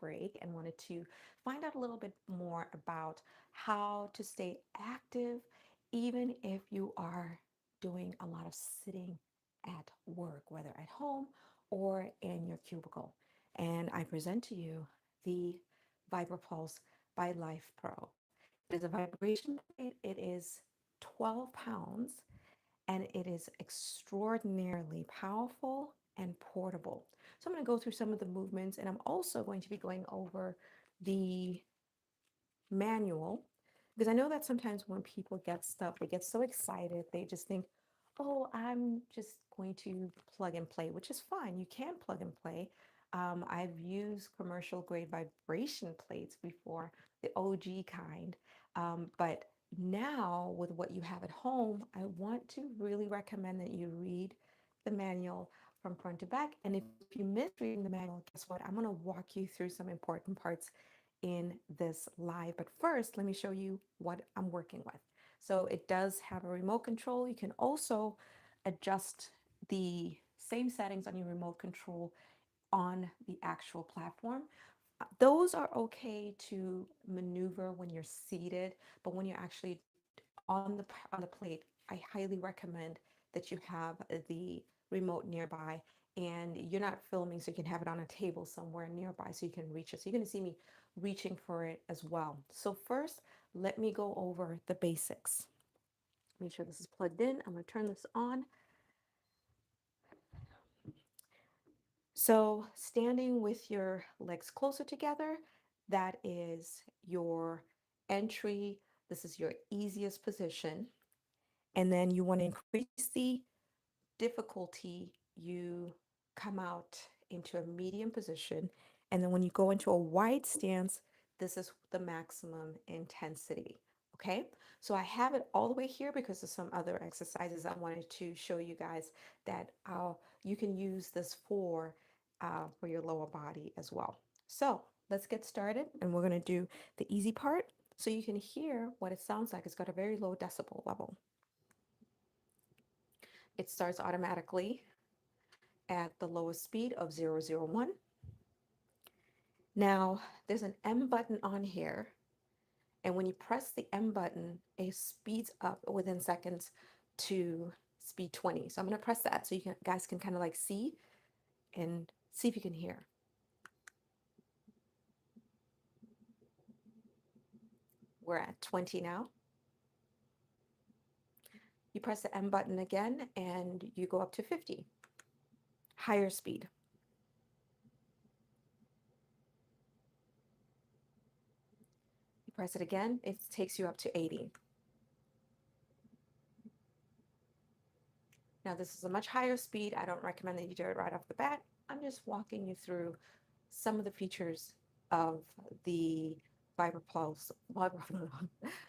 break and wanted to find out a little bit more about how to stay active even if you are doing a lot of sitting at work, whether at home or in your cubicle. And I present to you the VibraPulse by Lifepro. It is a vibration plate. It is 12 pounds and it is extraordinarily powerful and portable. So I'm going to go through some of the movements, and I'm also going to be going over the manual, because I know that sometimes when people get stuff, they get so excited, they just think, oh, I'm just going to plug and play, which is fine. You can plug and play. I've used commercial grade vibration plates before, the OG kind. But now, with what you have at home, I want to really recommend that you read the manual from front to back. And if you miss reading the manual, guess what? I'm going to walk you through some important parts in this live. But first, let me show you what I'm working with. So it does have a remote control. You can also adjust the same settings on your remote control on the actual platform. Those are okay to maneuver when you're seated, but when you're actually on the plate, I highly recommend that you have the remote nearby, and you're not filming, so you can have it on a table somewhere nearby so you can reach it. So you're going to see me reaching for it as well. So first, let me go over the basics. Make sure this is plugged in. I'm going to turn this on. So standing with your legs closer together, that is your entry. This is your easiest position. And then you want to increase the difficulty. You come out into a medium position. And then when you go into a wide stance, this is the maximum intensity. Okay, so I have it all the way here because of some other exercises I wanted to show you guys that you can use this for your lower body as well. So let's get started, and we're going to do the easy part so you can hear what it sounds like. It's got a very low decibel level. It starts automatically at the lowest speed of 001. Now, there's an M button on here, and when you press the M button, it speeds up within seconds to speed 20. So I'm going to press that so guys can kind of like see and see if you can hear. We're at 20 now. You press the M button again, and you go up to 50. Higher speed. You press it again, it takes you up to 80. Now, this is a much higher speed. I don't recommend that you do it right off the bat. I'm just walking you through some of the features of the VibraPulse,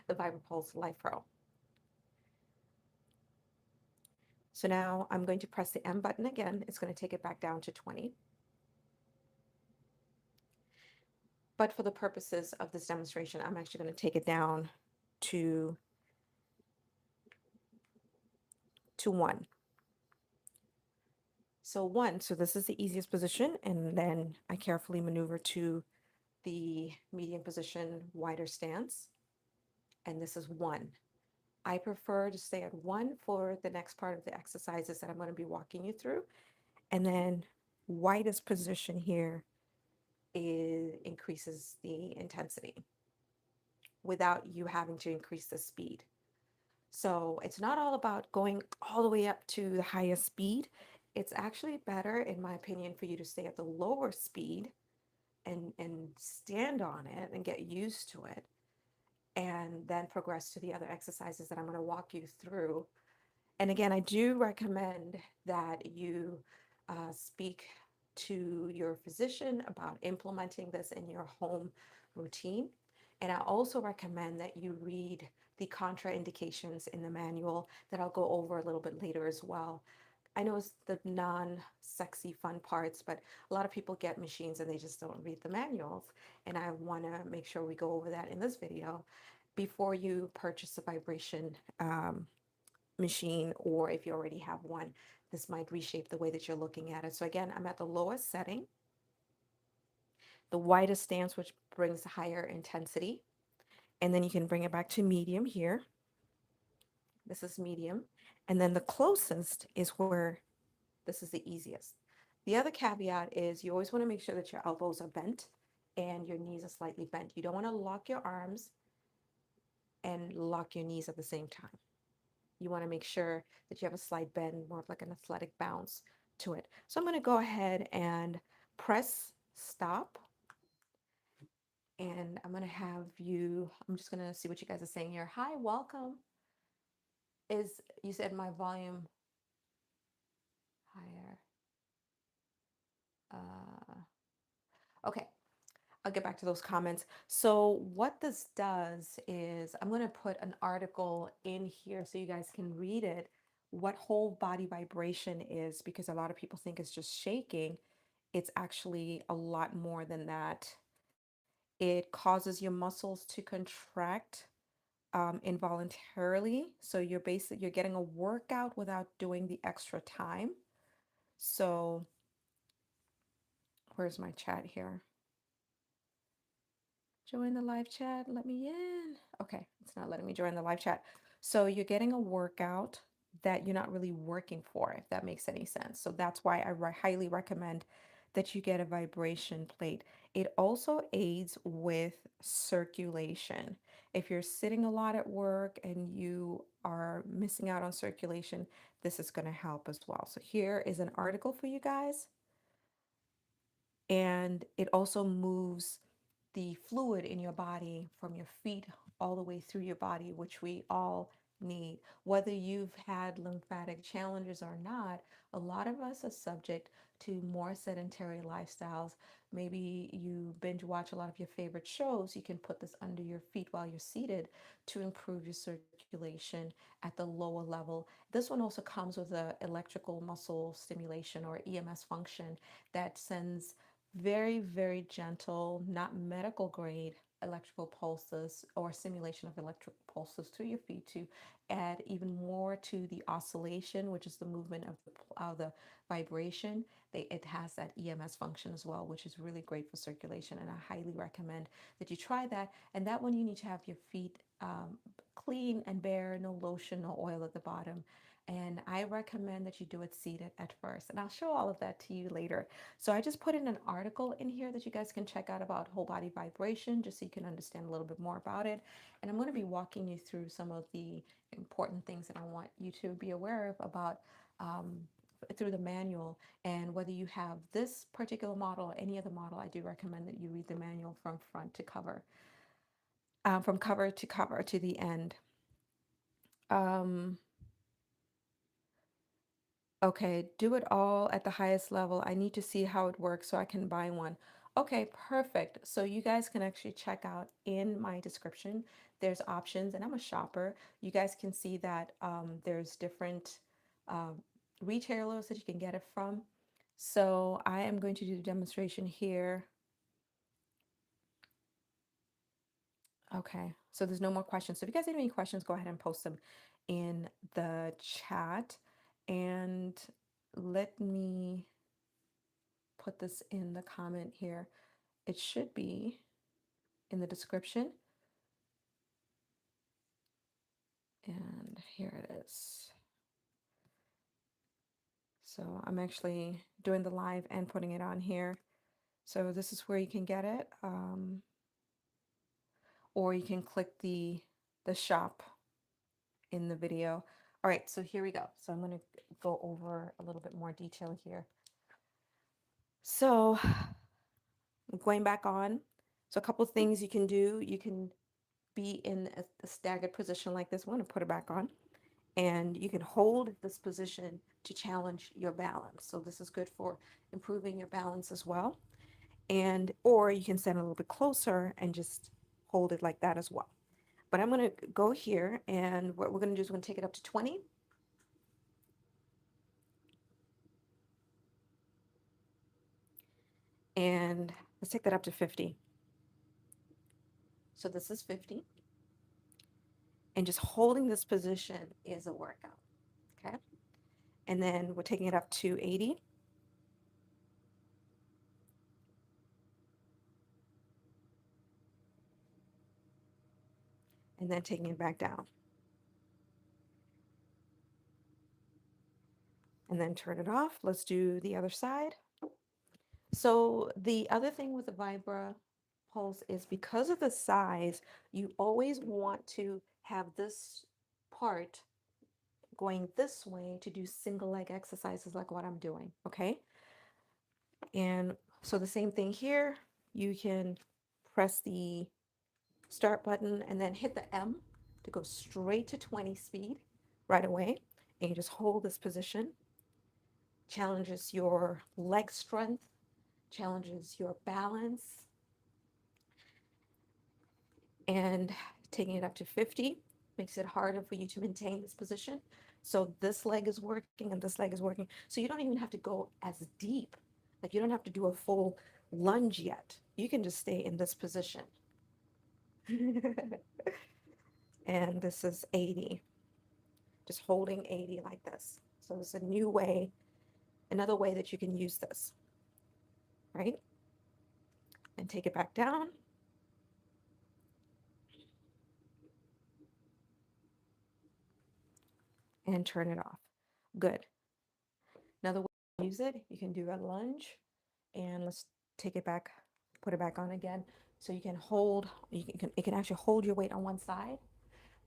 the VibraPulse Lifepro. So now I'm going to press the M button again. It's going to take it back down to 20. But for the purposes of this demonstration, I'm actually going to take it down to 1. So 1, so this is the easiest position, and then I carefully maneuver to the medium position, wider stance, and this is 1. I prefer to stay at 1 for the next part of the exercises that I'm going to be walking you through. And then widest position here increases the intensity without you having to increase the speed. So it's not all about going all the way up to the highest speed. It's actually better, in my opinion, for you to stay at the lower speed and stand on it and get used to it, and then progress to the other exercises that I'm going to walk you through. And again, I do recommend that you speak to your physician about implementing this in your home routine. And I also recommend that you read the contraindications in the manual that I'll go over a little bit later as well. I know it's the non-sexy fun parts, but a lot of people get machines and they just don't read the manuals. And I want to make sure we go over that in this video before you purchase a vibration machine, or if you already have one, this might reshape the way that you're looking at it. So again, I'm at the lowest setting. the widest stance, which brings higher intensity. And then you can bring it back to medium here. This is medium. And then the closest is where this is the easiest. The other caveat is you always want to make sure that your elbows are bent and your knees are slightly bent. You don't want to lock your arms and lock your knees at the same time. You want to make sure that you have a slight bend, more of like an athletic bounce to it. So I'm going to go ahead and press stop. And I'm going to have you, I'm just going to see what you guys are saying here. Hi, welcome. Is you said my volume higher? Okay, I'll get back to those comments. So what this does is I'm going to put an article in here so you guys can read it, what whole body vibration is, because a lot of people think it's just shaking. It's actually a lot more than that. It causes your muscles to contract involuntarily. So you're getting a workout without doing the extra time. So where's my chat here? Join the live chat. Let me in. Okay, it's not letting me join the live chat. So you're getting a workout that you're not really working for, if that makes any sense. So that's why I highly recommend that you get a vibration plate. It also aids with circulation. If you're sitting a lot at work and you are missing out on circulation, this is going to help as well. So here is an article for you guys. And it also moves the fluid in your body from your feet all the way through your body, which we all need. Whether you've had lymphatic challenges or not, a lot of us are subject to more sedentary lifestyles. Maybe you binge watch a lot of your favorite shows. You can put this under your feet while you're seated to improve your circulation at the lower level. This one also comes with a electrical muscle stimulation or EMS function that sends very gentle, not medical grade electrical pulses or simulation of electric pulses to your feet to add even more to the oscillation, which is the movement of the vibration. It has that EMS function as well, which is really great for circulation. And I highly recommend that you try that. And that one, you need to have your feet clean and bare, no lotion, no oil at the bottom. And I recommend that you do it seated at first. And I'll show all of that to you later. So I just put in an article in here that you guys can check out about whole body vibration, just so you can understand a little bit more about it. And I'm going to be walking you through some of the important things that I want you to be aware of about through the manual. And whether you have this particular model or any other model, I do recommend that you read the manual from front to cover, from cover to the end. Um, Okay, do it all at the highest level. I need to see how it works so I can buy one. Okay, perfect. So you guys can actually check out in my description. There's options, and I'm a shopper. You guys can see that there's different um, retailers that you can get it from. So I am going to do the demonstration here. Okay, so there's no more questions. So if you guys have any questions, go ahead and post them in the chat. And let me put this in the comment here. It should be in the description. And here it is. So I'm actually doing the live and putting it on here. So this is where you can get it. Or you can click the shop in the video. All right, so here we go. So I'm going to go over a little bit more detail here. So going back on. So a couple of things you can do. You can be in a staggered position like this. I'm going to put it back on. And you can hold this position to challenge your balance. So this is good for improving your balance as well. And or you can stand a little bit closer and just hold it like that as well. But I'm going to go here, and what we're going to do is we're going to take it up to 20. And let's take that up to 50. So this is 50. And just holding this position is a workout. Okay. And then we're taking it up to 80. and then taking it back down. And then turn it off. Let's do the other side. So the other thing with the Vibra Pulse is because of the size, you always want to have this part going this way to do single leg exercises like what I'm doing, okay? And so the same thing here, you can press the start button and then hit the M to go straight to 20 speed right away. And you just hold this position. Challenges your leg strength, challenges your balance, and taking it up to 50 makes it harder for you to maintain this position. So this leg is working and this leg is working. So you don't even have to go as deep. Like you don't have to do a full lunge yet. You can just stay in this position. And this is 80. Just holding 80 like this. So it's a new way, another way that you can use this, right? And take it back down. And turn it off. Good. Another way to use it, you can do a lunge, and let's take it back, put it back on again. So you can hold, it can actually hold your weight on one side,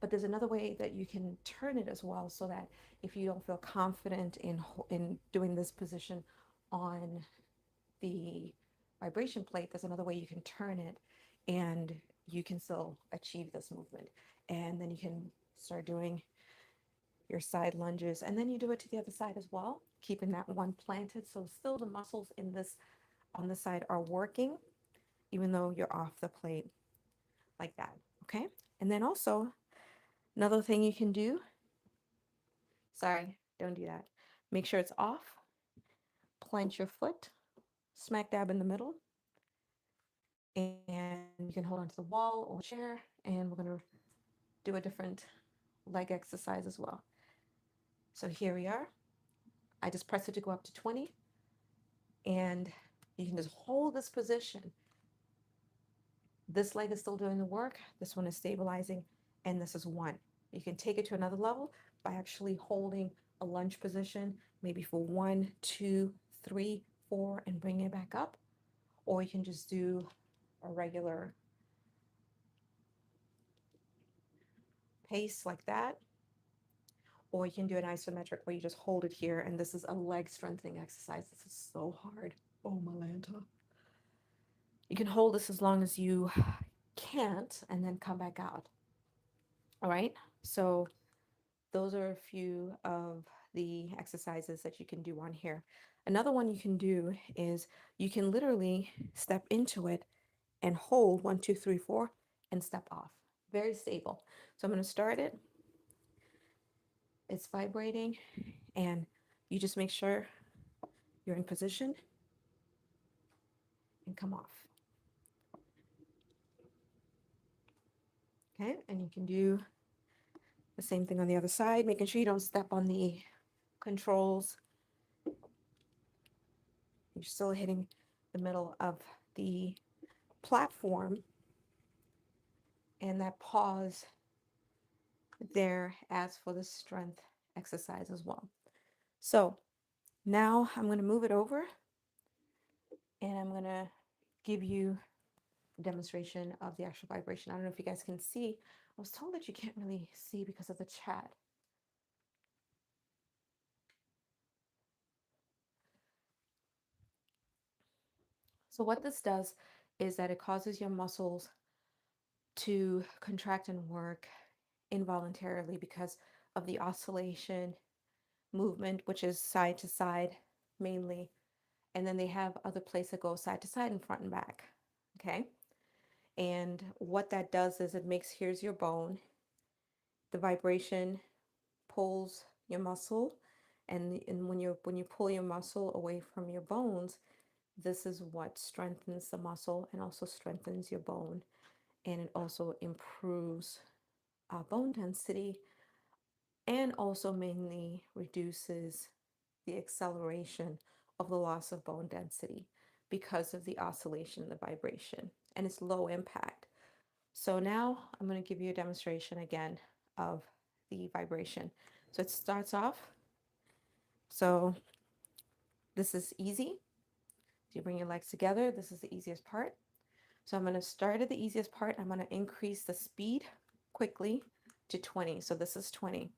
but there's another way that you can turn it as well, so that if you don't feel confident in doing this position on the vibration plate, there's another way you can turn it and you can still achieve this movement. And then you can start doing your side lunges, and then you do it to the other side as well, keeping that one planted. So still the muscles in this on this side are working, even though you're off the plate like that. Okay. And then also another thing you can do, sorry, don't do that. Make sure it's off. Plant your foot smack dab in the middle, and you can hold onto the wall or chair, and we're going to do a different leg exercise as well. So here we are. I just press it to go up to 20, and you can just hold this position. This leg is still doing the work, this one is stabilizing, and this is one. You can take it to another level by actually holding a lunge position, maybe for 1, 2, 3, 4, and bring it back up. Or you can just do a regular pace like that. Or you can do an isometric where you just hold it here, and this is a leg strengthening exercise. This is so hard. Oh, Malanta. You can hold this as long as you can't, and then come back out. All right, so those are a few of the exercises that you can do on here. Another one you can do is you can literally step into it and hold 1, 2, 3, 4 and step off. Very stable. So I'm going to start it. It's vibrating, and you just make sure you're in position and come off. Okay, and you can do the same thing on the other side, making sure you don't step on the controls. You're still hitting the middle of the platform, and that pause there as for the strength exercise as well. So now I'm going to move it over, and I'm going to give you a demonstration of the actual vibration. I don't know if you guys can see. I was told that you can't really see because of the chat. So what this does is that it causes your muscles to contract and work involuntarily because of the oscillation movement, which is side to side mainly. And then they have other places that go side to side and front and back. Okay. And what that does is it makes, here's your bone. The vibration pulls your muscle. And when you pull your muscle away from your bones, this is what strengthens the muscle and also strengthens your bone. And it also improves bone density, and also mainly reduces the acceleration of the loss of bone density because of the oscillation, the vibration, and it's low impact. So now I'm going to give you a demonstration again of the vibration. So it starts off. So this is easy. So you bring your legs together. This is the easiest part. So I'm going to start at the easiest part. I'm going to increase the speed quickly to 20. So this is 20.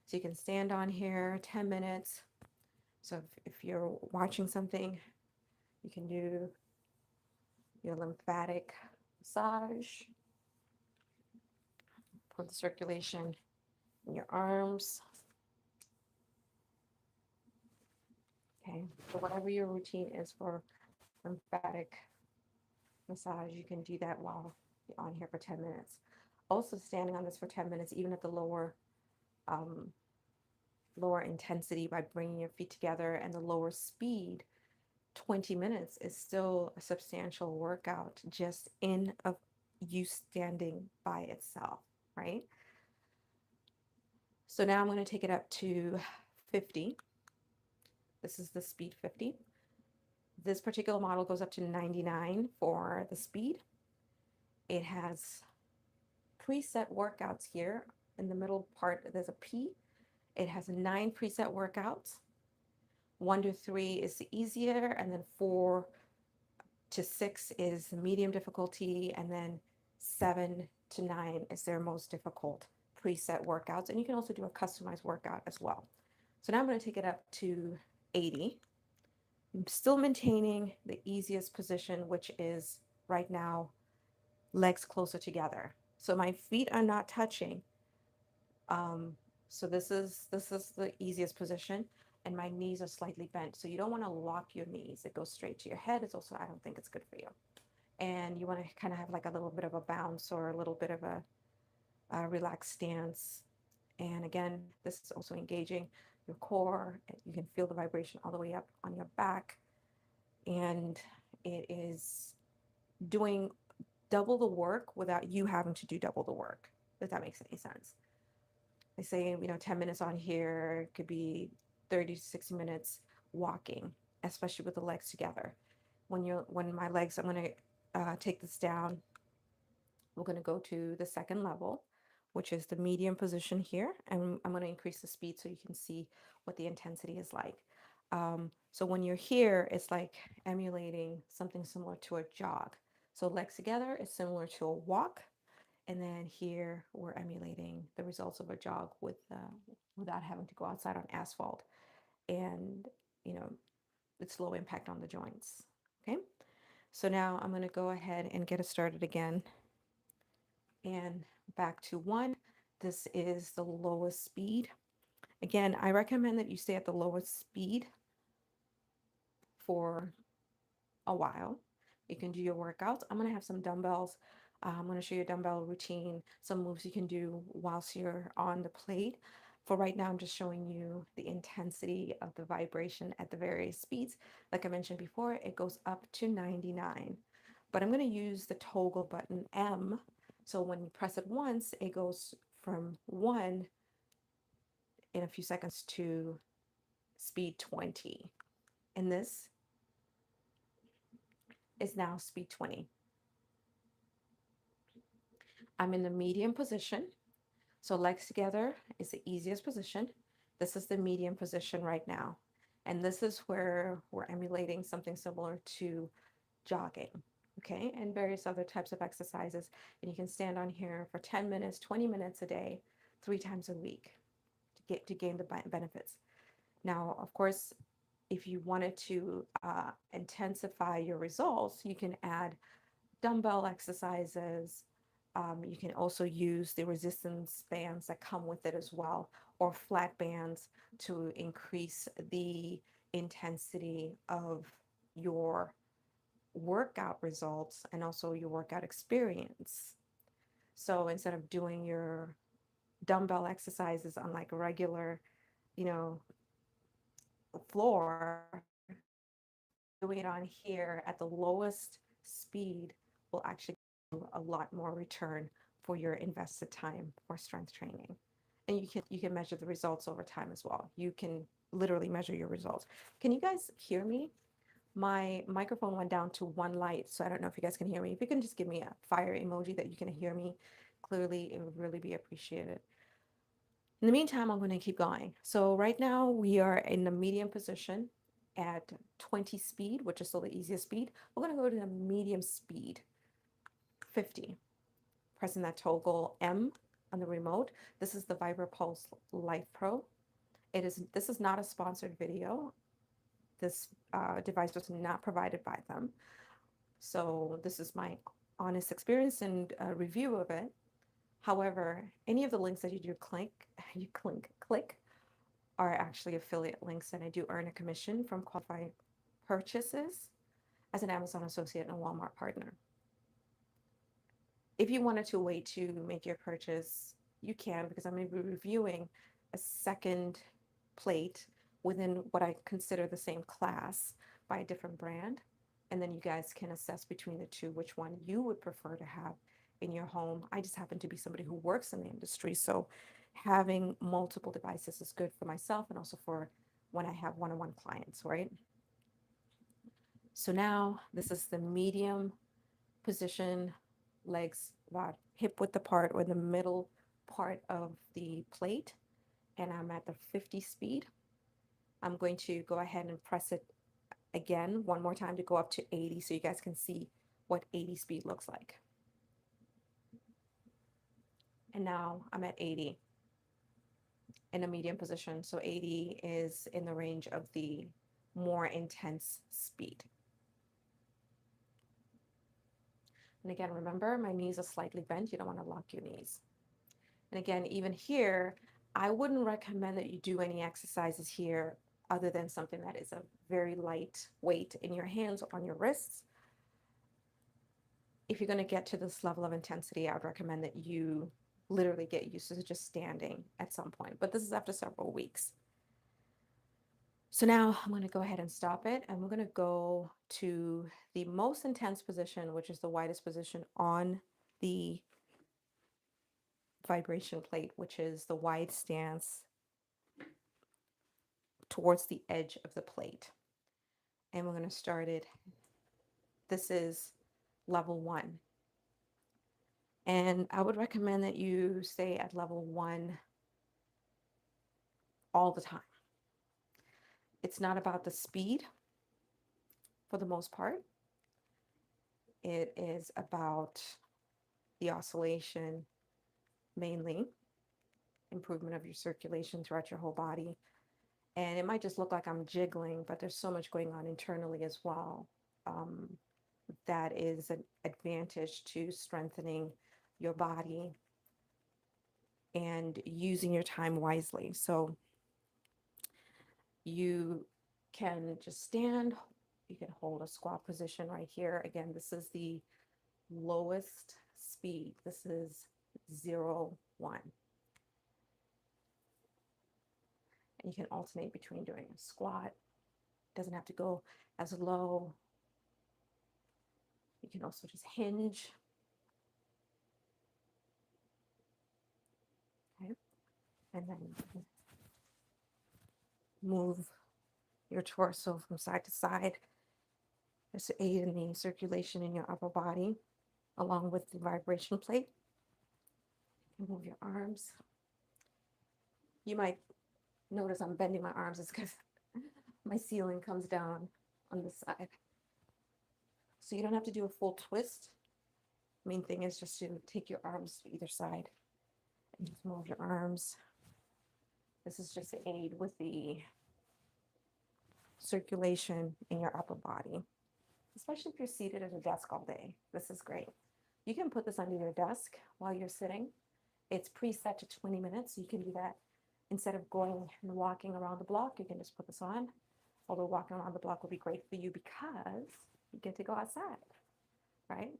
So you can stand on here 10 minutes. So if you're watching something, you can do your lymphatic massage for the circulation in your arms. Okay, so whatever your routine is for lymphatic massage, you can do that while you're on here for 10 minutes. Also standing on this for 10 minutes, even at the um, lower intensity by bringing your feet together and the lower speed, 20 minutes is still a substantial workout just in of you standing by itself, right? So now I'm going to take it up to 50. This is the speed 50. This particular model goes up to 99 for the speed. It has preset workouts here. In the middle part, there's a P. It has 9 preset workouts. 1 to 3 is the easier, and then 4 to 6 is the medium difficulty, and then 7 to 9 is their most difficult preset workouts. And you can also do a customized workout as well. So now I'm going to take it up to 80. I'm still maintaining the easiest position, which is right now legs closer together. So my feet are not touching. Um, so this is the easiest position, and my knees are slightly bent. So you don't want to lock your knees. It goes straight to your head. It's also, I don't think it's good for you. And you want to kind of have like a little bit of a bounce or a little bit of a relaxed stance. And again, this is also engaging your core. You can feel the vibration all the way up on your back. And it is doing double the work without you having to do double the work, if that makes any sense. They say, 10 minutes on here could be 30 to 60 minutes walking, especially with the legs together. When my legs, I'm going to take this down. We're going to go to the second level, which is the medium position here. And I'm going to increase the speed so you can see what the intensity is like. So when you're here, it's like emulating something similar to a jog. So legs together is similar to a walk. And then here we're emulating the results of a jog without having to go outside on asphalt. And, you know, it's low impact on the joints. Okay. So now I'm going to go ahead and get it started again. And back to 1. This is the lowest speed. Again, I recommend that you stay at the lowest speed for a while. You can do your workouts. I'm going to have some dumbbells. I'm going to show you a dumbbell routine, some moves you can do whilst you're on the plate. For right now, I'm just showing you the intensity of the vibration at the various speeds. Like I mentioned before, it goes up to 99. But I'm going to use the toggle button M. So when you press it once, it goes from 1 in a few seconds to speed 20. And this is now speed 20. I'm in the medium position. So legs together is the easiest position. This is the medium position right now. And this is where we're emulating something similar to jogging, okay? And various other types of exercises. And you can stand on here for 10 minutes, 20 minutes a day, 3 times a week to gain the benefits. Now, of course, if you wanted to intensify your results, you can add dumbbell exercises. You can also use the resistance bands that come with it as well, or flat bands to increase the intensity of your workout results and also your workout experience. So instead of doing your dumbbell exercises on like a regular, you know, floor, doing it on here at the lowest speed will actually give you a lot more return for your invested time for strength training. And you can measure the results over time as well. You can literally measure your results. Can you guys hear me? My microphone went down to one light, so I don't know if you guys can hear me. If you can just give me a fire emoji that you can hear me clearly, it would really be appreciated. In the meantime, I'm going to keep going. So right now we are in the medium position at 20 speed, which is still the easiest speed. We're going to go to the medium speed, 50. Pressing that toggle M on the remote. This is the VibraPulse Lifepro. This is not a sponsored video. This device was not provided by them. So this is my honest experience and review of it. However, any of the links that you do click are actually affiliate links, and I do earn a commission from qualified purchases as an Amazon associate and a Walmart partner. If you wanted to wait to make your purchase, you can, because I'm going to be reviewing a second plate within what I consider the same class by a different brand. And then you guys can assess between the two which one you would prefer to have in your home. I just happen to be somebody who works in the industry, so having multiple devices is good for myself and also for when I have one-on-one clients, right? So now this is the medium position, legs about hip width apart or the middle part of the plate, and I'm at the 50 speed. I'm going to go ahead and press it again one more time to go up to 80 so you guys can see what 80 speed looks like. And now I'm at 80 in a medium position. So 80 is in the range of the more intense speed. And again, remember, my knees are slightly bent. You don't want to lock your knees. And again, even here, I wouldn't recommend that you do any exercises here other than something that is a very light weight in your hands or on your wrists. If you're going to get to this level of intensity, I would recommend that you literally get used to just standing at some point. But this is after several weeks. So now I'm going to go ahead and stop it, and we're going to go to the most intense position, which is the widest position on the vibration plate, which is the wide stance towards the edge of the plate. And we're going to start it. This is level 1. And I would recommend that you stay at level 1 all the time. It's not about the speed for the most part. It is about the oscillation, mainly improvement of your circulation throughout your whole body. And it might just look like I'm jiggling, but there's so much going on internally as well. That is an advantage to strengthening your body and using your time wisely. So you can just stand, you can hold a squat position right here. Again, this is the lowest speed. This is 0, 1. And you can alternate between doing a squat. It doesn't have to go as low. You can also just hinge. Okay. And then move your torso from side to side. Just to aid in the circulation in your upper body, along with the vibration plate. And move your arms. You might notice I'm bending my arms. It's because my ceiling comes down on this side. So you don't have to do a full twist. Main thing is just to take your arms to either side and just move your arms. This is just to aid with the circulation in your upper body, especially if you're seated at a desk all day. This is great. You can put this under your desk while you're sitting. It's preset to 20 minutes, so you can do that. Instead of going and walking around the block, you can just put this on. Although walking around the block will be great for you because you get to go outside, right?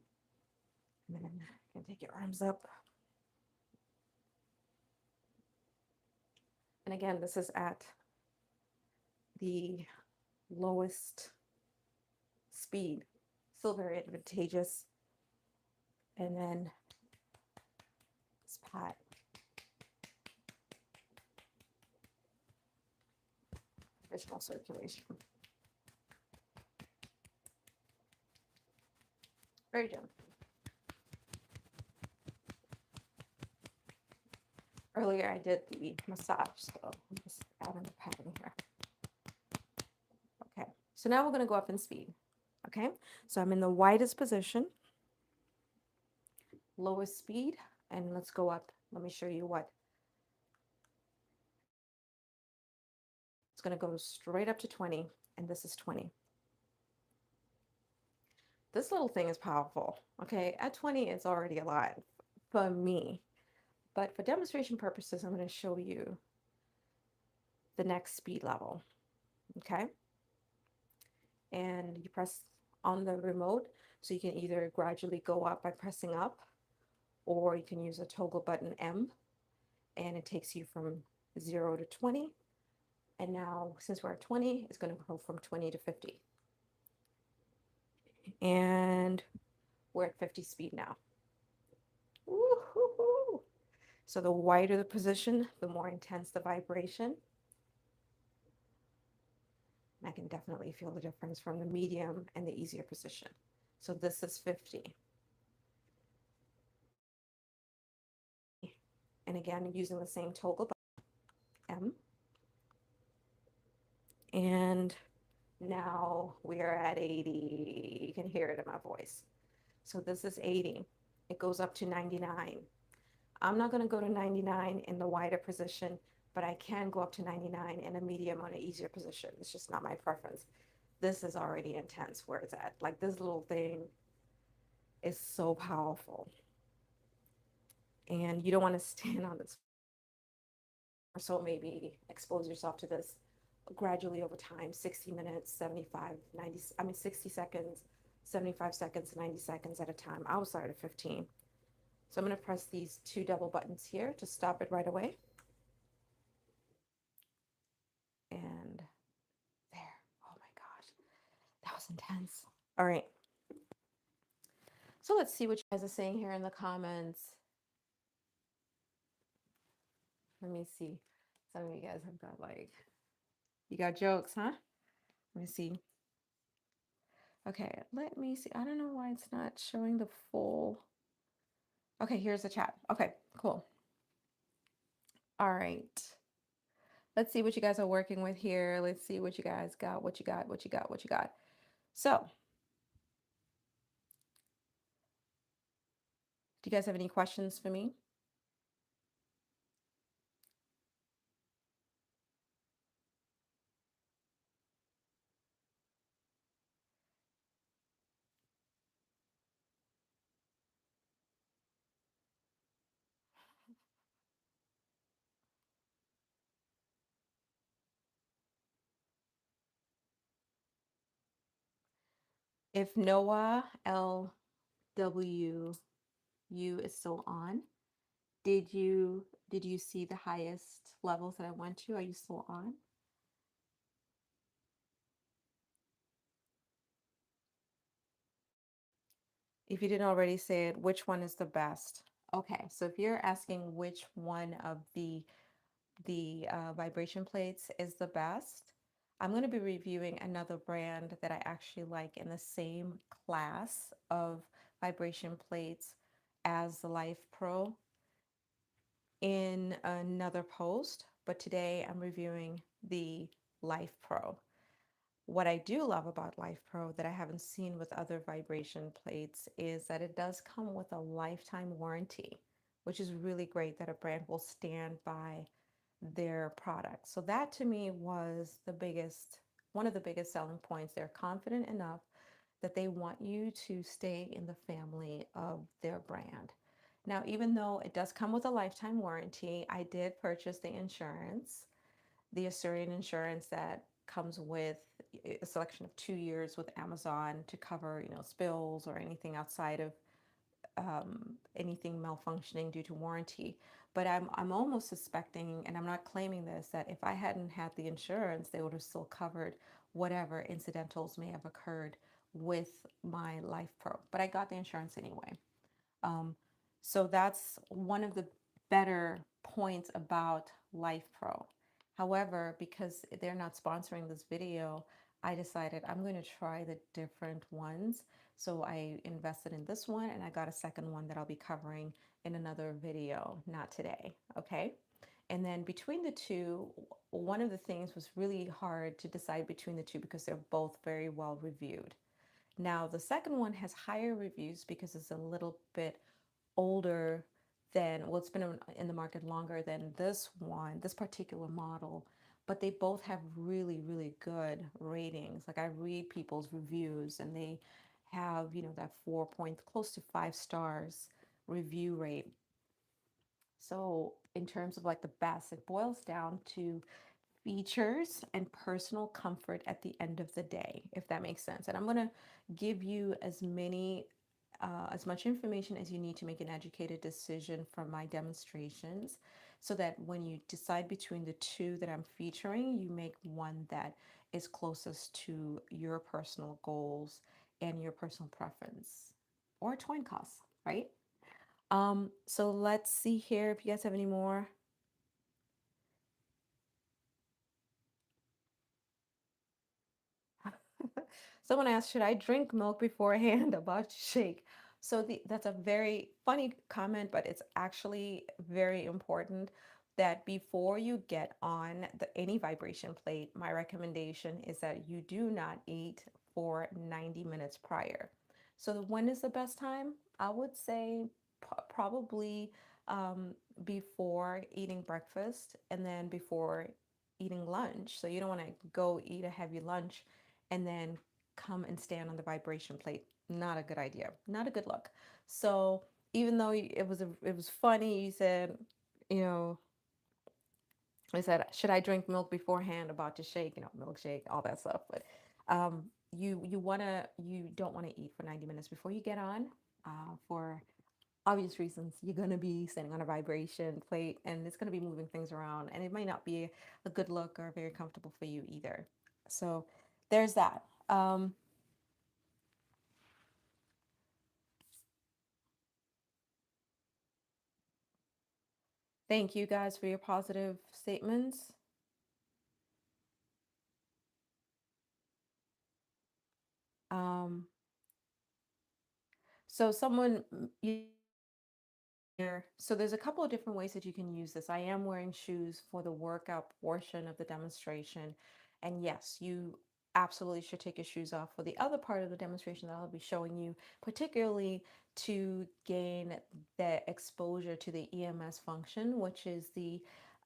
And then you can take your arms up. And again, this is at the lowest speed, still very advantageous. And then this pat. Additional circulation. Very gentle. Earlier I did the massage, so I'm just adding the padding here. Okay, so now we're going to go up in speed. Okay, so I'm in the widest position, lowest speed, and let's go up. Let me show you what. It's going to go straight up to 20, and this is 20. This little thing is powerful. Okay, at 20, it's already a lot for me. But for demonstration purposes, I'm going to show you the next speed level. Okay, and you press on the remote, so you can either gradually go up by pressing up, or you can use a toggle button M, and it takes you from 0 to 20. And now, since we're at 20, it's going to go from 20 to 50. And we're at 50 speed now. Woo-hoo-hoo. So the wider the position, the more intense the vibration. I can definitely feel the difference from the medium and the easier position. So this is 50. And again, using the same toggle button, M. And now we are at 80. You can hear it in my voice. So this is 80. It goes up to 99. I'm not going to go to 99 in the wider position, but I can go up to 99 in a medium on an easier position. It's just not my preference. This is already intense where it's at. Like, this little thing is so powerful. And you don't want to stand on this. So maybe expose yourself to this gradually over time, 60 minutes, 75, 90, 60 seconds, 75 seconds, 90 seconds at a time. I will start at 15. So I'm going to press these two double buttons here to stop it right away. And there. Oh my gosh, that was intense. All right. So let's see what you guys are saying here in the comments. Let me see. Some of you guys have got you got jokes, huh? Let me see. Okay, let me see. I don't know why it's not showing the full. Okay, here's the chat. Okay, cool. All right. Let's see what you guys are working with here. Let's see what you guys got, what you got, what you got, what you got. So, do you guys have any questions for me? If Noah LWU is still on, did you see the highest levels that I went to? Are you still on? If you didn't already say it, which one is the best? Okay, so if you're asking which one of the vibration plates is the best, I'm going to be reviewing another brand that I actually like in the same class of vibration plates as the Lifepro in another post, but today I'm reviewing the Lifepro. What I do love about Lifepro that I haven't seen with other vibration plates is that it does come with a lifetime warranty, which is really great that a brand will stand by their product. So that to me was one of the biggest selling points. They're confident enough that they want you to stay in the family of their brand. Now, even though it does come with a lifetime warranty, I did purchase the insurance, the Assyrian insurance that comes with a selection of 2 years with Amazon to cover, spills or anything outside of anything malfunctioning due to warranty. But I'm almost suspecting, and I'm not claiming this, that if I hadn't had the insurance, they would have still covered whatever incidentals may have occurred with my Lifepro. But I got the insurance anyway. So that's one of the better points about Lifepro. However, because they're not sponsoring this video, I decided I'm going to try the different ones. So I invested in this one and I got a second one that I'll be covering in another video, not today. Okay. And then between the two, one of the things was really hard to decide between the two because they're both very well reviewed. Now, the second one has higher reviews because it's a little bit older than, well, it's been in the market longer than this one, this particular model, but they both have really, really good ratings. Like I read people's reviews and they have, that 4 point, close to 5 stars review rate. So in terms of like the best, it boils down to features and personal comfort at the end of the day, if that makes sense. And I'm going to give you as much information as you need to make an educated decision from my demonstrations so that when you decide between the two that I'm featuring, you make one that is closest to your personal goals and your personal preference or twin costs, right? So let's see here if you guys have any more. Someone asked, should I drink milk beforehand about to shake? So that's a very funny comment, but it's actually very important that before you get on any vibration plate, my recommendation is that you do not eat for 90 minutes prior. So when is the best time? I would say probably um, before eating breakfast and then before eating lunch. So you don't want to go eat a heavy lunch and then come and stand on the vibration plate. Not a good idea. Not a good look. So even though it was funny, you said, you know, I said, should I drink milk beforehand? About to shake, milkshake, all that stuff. But you don't wanna eat for 90 minutes before you get on. For obvious reasons, you're gonna be sitting on a vibration plate, and it's gonna be moving things around, and it might not be a good look or very comfortable for you either. So there's that. Thank you guys for your positive statements. Um, so someone, here. So there's a couple of different ways that you can use this. I am wearing shoes for the workout portion of the demonstration. And yes, you absolutely should take your shoes off for the other part of the demonstration that I'll be showing you, particularly to gain the exposure to the EMS function, which is the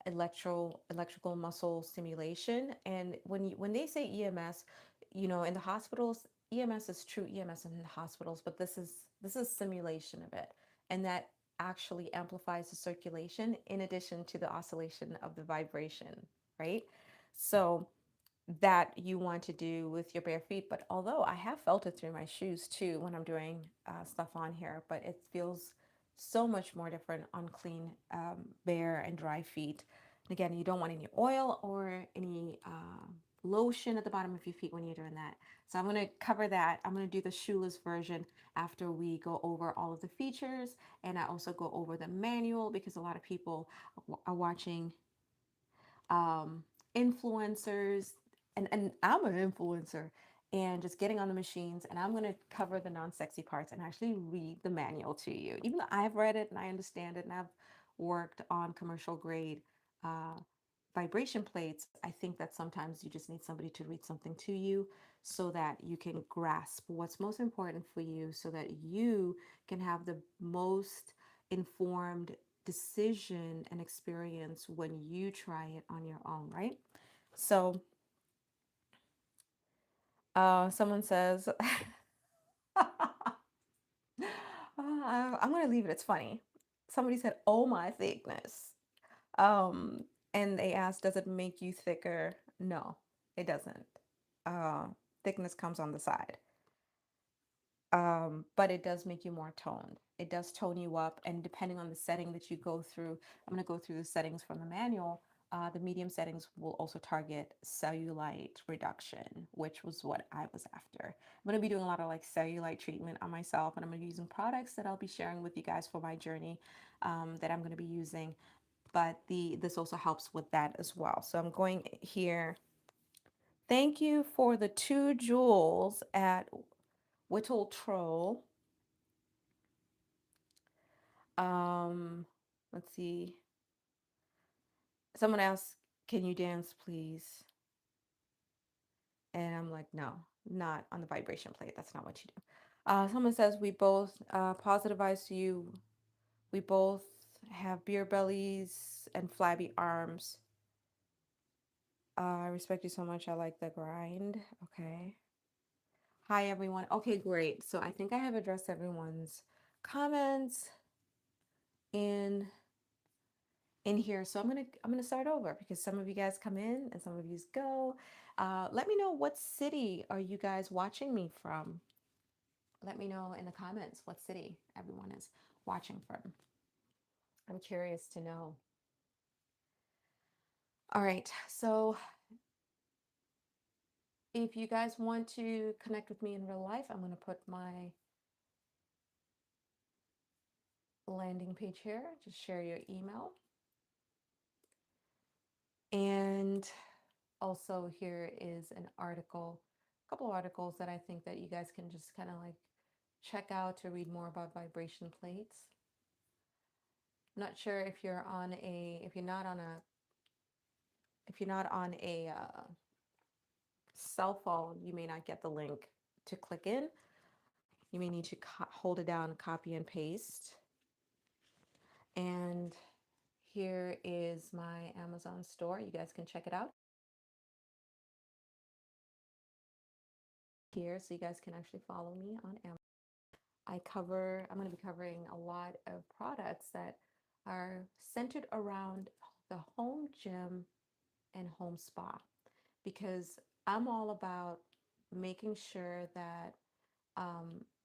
electrical muscle stimulation. And when they say EMS, in the hospitals, EMS is true EMS in the hospitals, but this is simulation of it. And that actually amplifies the circulation in addition to the oscillation of the vibration, right? So that you want to do with your bare feet. But although I have felt it through my shoes too when I'm doing stuff on here, but it feels so much more different on clean, bare and dry feet. And again, you don't want any oil or any lotion at the bottom of your feet when you're doing that. So I'm going to cover that. I'm going to do the shoeless version after we go over all of the features. And I also go over the manual because a lot of people are watching um, influencers, and I'm an influencer, and just getting on the machines. And I'm going to cover the non-sexy parts and actually read the manual to you. Even though I've read it and I understand it and I've worked on commercial grade uh, vibration plates, I think that sometimes you just need somebody to read something to you so that you can grasp what's most important for you so that you can have the most informed decision and experience when you try it on your own, right? So, someone says, I'm going to leave it. It's funny. Somebody said, "Oh my thickness," um, and they asked, "Does it make you thicker?" No, it doesn't. Uh, Thickness comes on the side. But it does make you more toned. It does tone you up, and depending on the setting that you go through, I'm going to go through the settings from the manual. The medium settings will also target cellulite reduction, which was what I was after. I'm going to be doing a lot of like cellulite treatment on myself, and I'm going to be using products that I'll be sharing with you guys for my journey that I'm going to be using. But this also helps with that as well. So I'm going here Thank you for the 2 jewels at Whittle Troll. Um, let's see. Someone asked, "Can you dance, please?" And I'm like, "No, not on the vibration plate. That's not what you do." Someone says, "We both positive vibes to you. We both have beer bellies and flabby arms. I respect you so much. I like the grind." Okay. Hi, everyone. Okay, great. So I think I have addressed everyone's comments in here. So I'm gonna start over because some of you guys come in and some of you go. Let me know, what city are you guys watching me from? Let me know in the comments what city everyone is watching from. I'm curious to know. All right, so if you guys want to connect with me in real life, I'm going to put my landing page here. Just share your email. And also here is an article, a couple of articles that I think that you guys can just kind of like check out to read more about vibration plates. I'm not sure if you're on a, if you're not on a, if you're not on a cell phone, you may not get the link to click in. You may need to hold it down, copy and paste. And here is my Amazon store. You guys can check it out here, so you guys can actually follow me on Amazon. I'm going to be covering a lot of products that are centered around the home gym and home spa, because I'm all about making sure that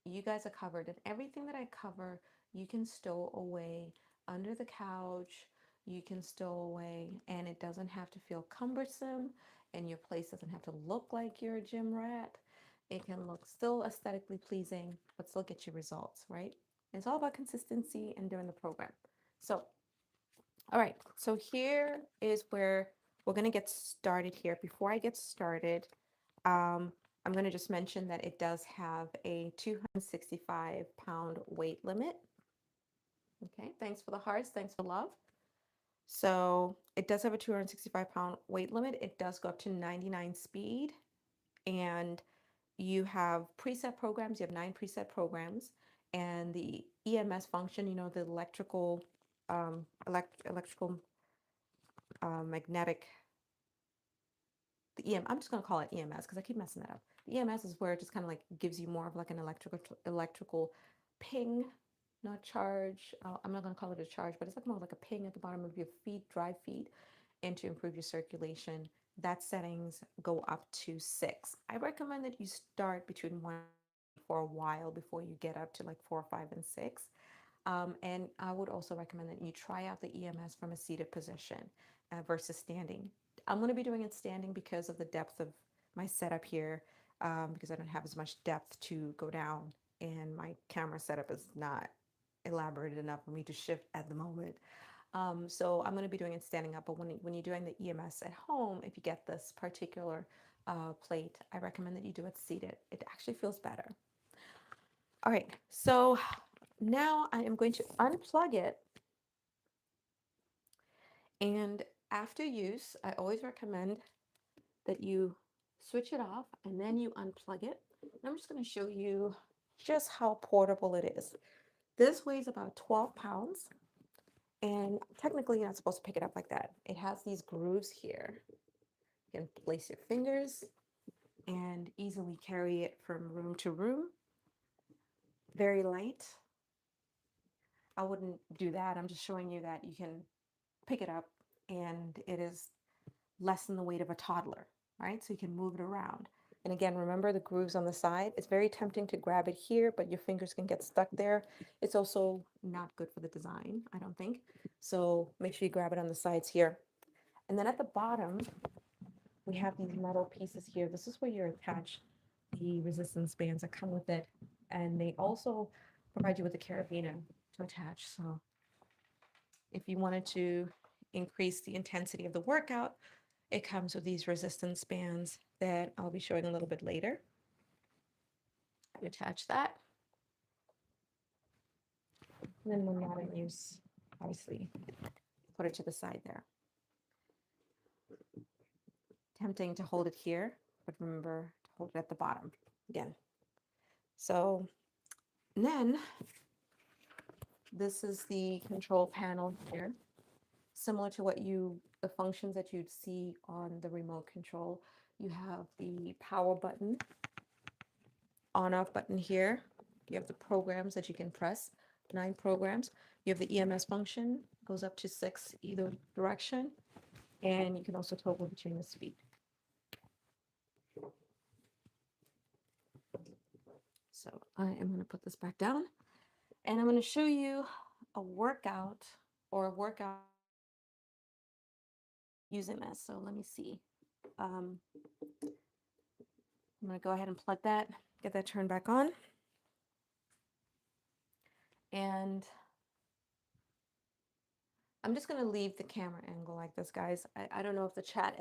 you guys are covered, and everything that I cover, you can stow away under the couch, you can stow away, and it doesn't have to feel cumbersome, and your place doesn't have to look like you're a gym rat. It can look still aesthetically pleasing, but still get you results, right? It's all about consistency and doing the program. So, all right, so here is where we're going to get started here. Before I get started, I'm going to just mention that it does have a 265-pound weight limit. Okay, thanks for the hearts. Thanks for love. So it does have a 265-pound weight limit. It does go up to 99 speed. And you have preset programs. You have 9 preset programs. And the EMS function, you know, the electrical, electrical magnetic, the I'm just going to call it EMS because I keep messing that up. The EMS is where it just kind of like gives you more of like an electrical ping, not charge. I'm not going to call it a charge, but it's like more like a ping at the bottom of your feet, dry feet, and to improve your circulation. That settings go up to 6. I recommend that you start between 1 for a while before you get up to like 4, 5, and 6. And I would also recommend that you try out the EMS from a seated position versus standing. I'm going to be doing it standing because of the depth of my setup here, because I don't have as much depth to go down, and my camera setup is not elaborate enough for me to shift at the moment. So I'm going to be doing it standing up, but when you're doing the EMS at home, if you get this particular plate, I recommend that you do it seated. It actually feels better. All right, so now I am going to unplug it, and after use, I always recommend that you switch it off and then you unplug it. And I'm just going to show you just how portable it is. This weighs about 12 pounds, and technically you're not supposed to pick it up like that. It has these grooves here. You can place your fingers and easily carry it from room to room. Very light. I wouldn't do that. I'm just showing you that you can pick it up, and it is less than the weight of a toddler, right? So you can move it around. And again, remember the grooves on the side. It's very tempting to grab it here, but your fingers can get stuck there. It's also not good for the design, I don't think. So make sure you grab it on the sides here. And then at the bottom, we have these metal pieces here. This is where you attach the resistance bands that come with it. And they also provide you with a carabiner to attach. So if you wanted to increase the intensity of the workout, It comes with these resistance bands that I'll be showing a little bit later. You attach that, and then when not in use, obviously put it to the side there. Tempting to hold it here, but remember to hold it at the bottom again. So then this is the control panel here, similar to the functions that you'd see on the remote control. You have the power button, on off button here. You have the programs that you can press, 9 programs. You have the EMS function, goes up to 6 either direction, and you can also toggle between the speed. So I am going to put this back down, and I'm going to show you a workout using this. So let me see. I'm going to go ahead and plug that, get that turned back on. And I'm just going to leave the camera angle like this, guys. I don't know if the chat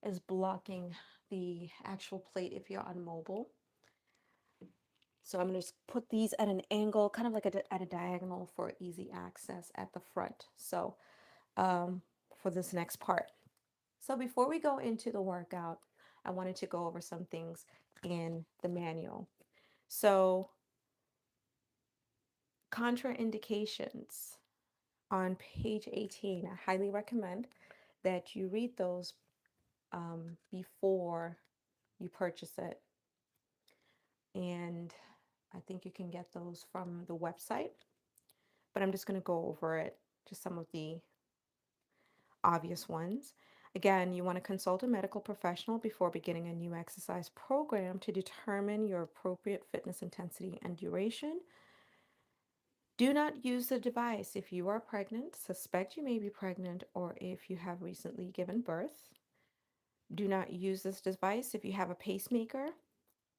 is blocking the actual plate if you're on mobile. So I'm going to just put these at an angle, kind of like at a diagonal for easy access at the front. So for this next part. So before we go into the workout, I wanted to go over some things in the manual. So contraindications on page 18, I highly recommend that you read those before you purchase it. And I think you can get those from the website, but I'm just going to go over it, just some of the obvious ones. Again, you want to consult a medical professional before beginning a new exercise program to determine your appropriate fitness intensity and duration. Do not use the device if you are pregnant, suspect you may be pregnant, or if you have recently given birth. Do not use this device if you have a pacemaker,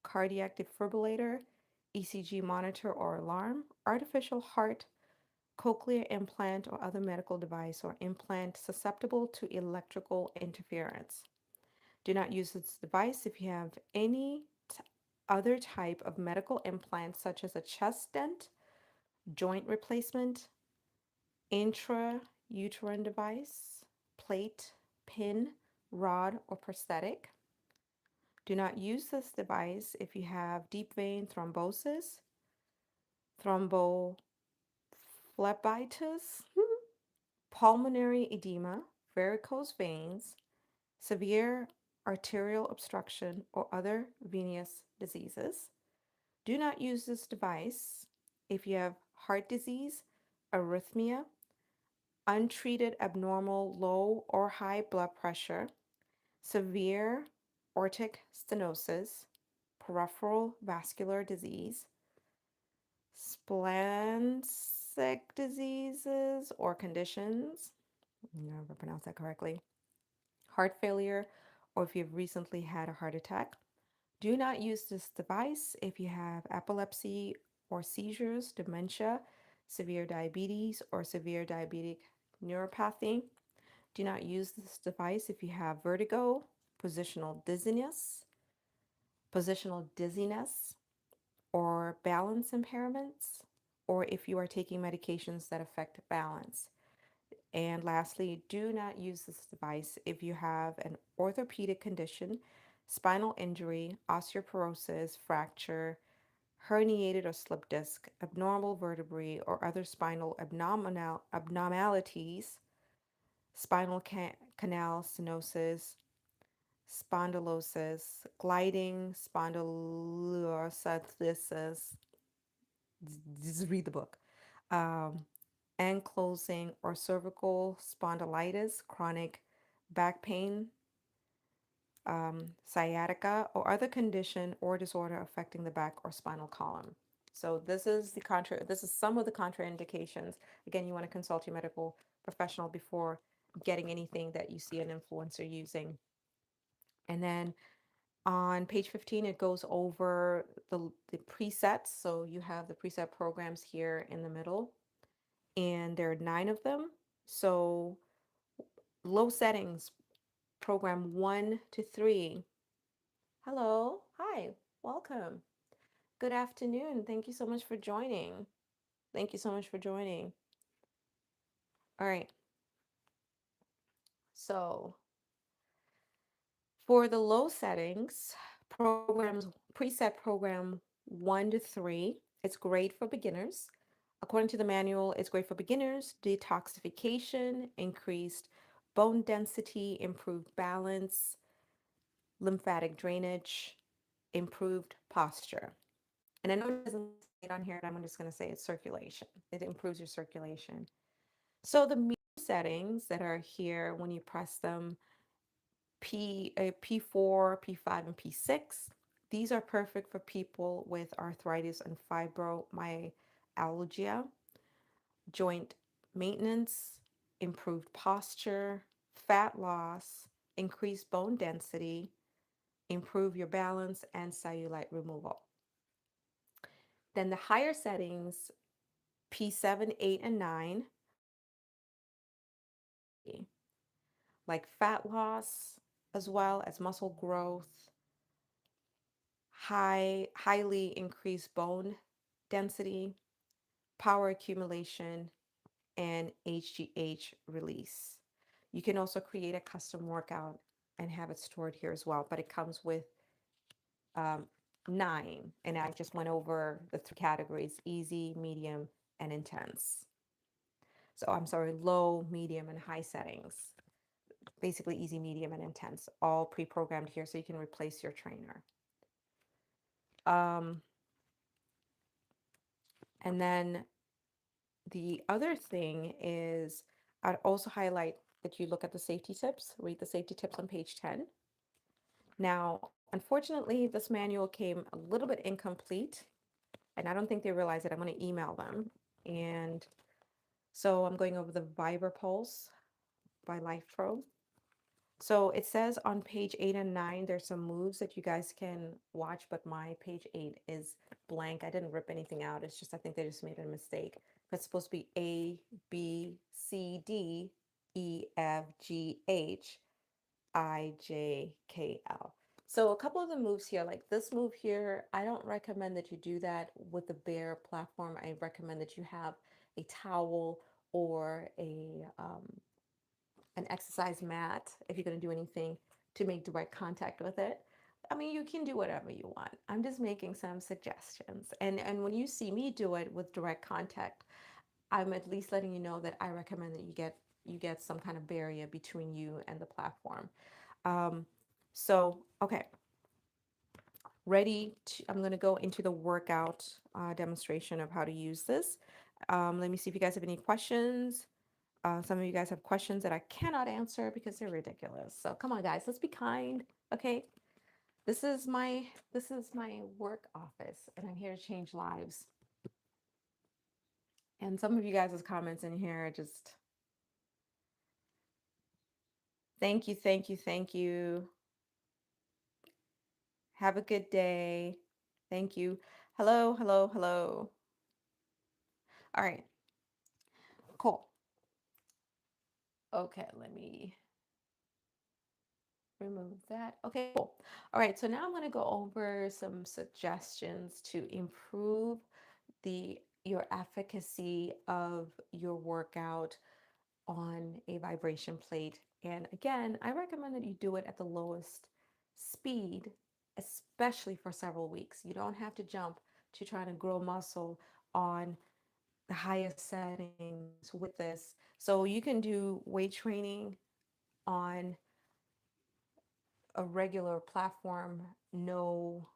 cardiac defibrillator, ECG monitor or alarm, artificial heart, cochlear implant, or other medical device or implant susceptible to electrical interference. Do not use this device if you have any other type of medical implant, such as a chest stent, joint replacement, intrauterine device, plate, pin, rod, or prosthetic. Do not use this device if you have deep vein thrombosis, thrombophlebitis, pulmonary edema, varicose veins, severe arterial obstruction, or other venous diseases. Do not use this device if you have heart disease, arrhythmia, untreated abnormal low or high blood pressure, severe aortic stenosis, peripheral vascular disease, splanchnic diseases or conditions, I never pronounced that correctly, heart failure, or if you've recently had a heart attack. Do not use this device if you have epilepsy or seizures, dementia, severe diabetes, or severe diabetic neuropathy. Do not use this device if you have vertigo, positional dizziness, or balance impairments, or if you are taking medications that affect balance. And lastly, do not use this device if you have an orthopedic condition, spinal injury, osteoporosis, fracture, herniated or slip disc, abnormal vertebrae, or other spinal abnormalities, spinal canal stenosis, spondylosis, gliding, spondylolisthesis. Just read the book. Um, Ankylosing or cervical spondylitis, chronic back pain, sciatica, or other condition or disorder affecting the back or spinal column. So this is this is some of the contraindications. Again, you want to consult your medical professional before getting anything that you see an influencer using. And then on page 15, it goes over the presets. So you have the preset programs here in the middle, and there are 9 of them. So low settings, program 1 to 3. Hello, hi, welcome. Good afternoon. Thank you so much for joining. Thank you so much for joining. All right, so for the low settings, programs, preset program 1 to 3, it's great for beginners. According to the manual, it's great for beginners, detoxification, increased bone density, improved balance, lymphatic drainage, improved posture. And I know it doesn't say it on here, and I'm just going to say it's circulation. It improves your circulation. So the medium settings that are here when you press them, P4, P5, and P6. These are perfect for people with arthritis and fibromyalgia, joint maintenance, improved posture, fat loss, increased bone density, improve your balance, and cellulite removal. Then the higher settings, P7, 8, and 9, like fat loss, as well as muscle growth, highly increased bone density, power accumulation, and HGH release. You can also create a custom workout and have it stored here as well, but it comes with um, 9, and I just went over the 3 categories: easy, medium, and intense. So I'm sorry, low, medium, and high settings. Basically easy, medium, and intense, all pre-programmed here so you can replace your trainer. Um, and then the other thing is, I'd also highlight that you look at the safety tips, read the safety tips on page 10. Now, unfortunately, this manual came a little bit incomplete, and I don't think they realize it. I'm going to email them. And so I'm going over the VibraPulse by Lifepro. So it says on page 8 and 9, there's some moves that you guys can watch, but my page 8 is blank. I didn't rip anything out. It's just, I think they just made a mistake. It's supposed to be A, B, C, D, E, F, G, H, I, J, K, L. So a couple of the moves here, like this move here, I don't recommend that you do that with the bare platform. I recommend that you have a towel or an exercise mat if you're going to do anything to make direct contact with it. I mean, you can do whatever you want. I'm just making some suggestions. And when you see me do it with direct contact, I'm at least letting you know that I recommend that you get some kind of barrier between you and the platform. Um, okay, ready to, I'm going to go into the workout demonstration of how to use this. Let me see if you guys have any questions. Some of you guys have questions that I cannot answer because they're ridiculous. So come on, guys, let's be kind. Okay. This is my work office, and I'm here to change lives. And some of you guys' comments in here are just thank you, thank you, thank you. Have a good day. Thank you. Hello, hello, hello. All right, cool. Okay, let me remove that. Okay, cool. All right, so now I'm going to go over some suggestions to improve your efficacy of your workout on a vibration plate. And again, I recommend that you do it at the lowest speed, especially for several weeks. You don't have to jump to try to grow muscle on the highest settings with this. So you can do weight training on a regular platform, no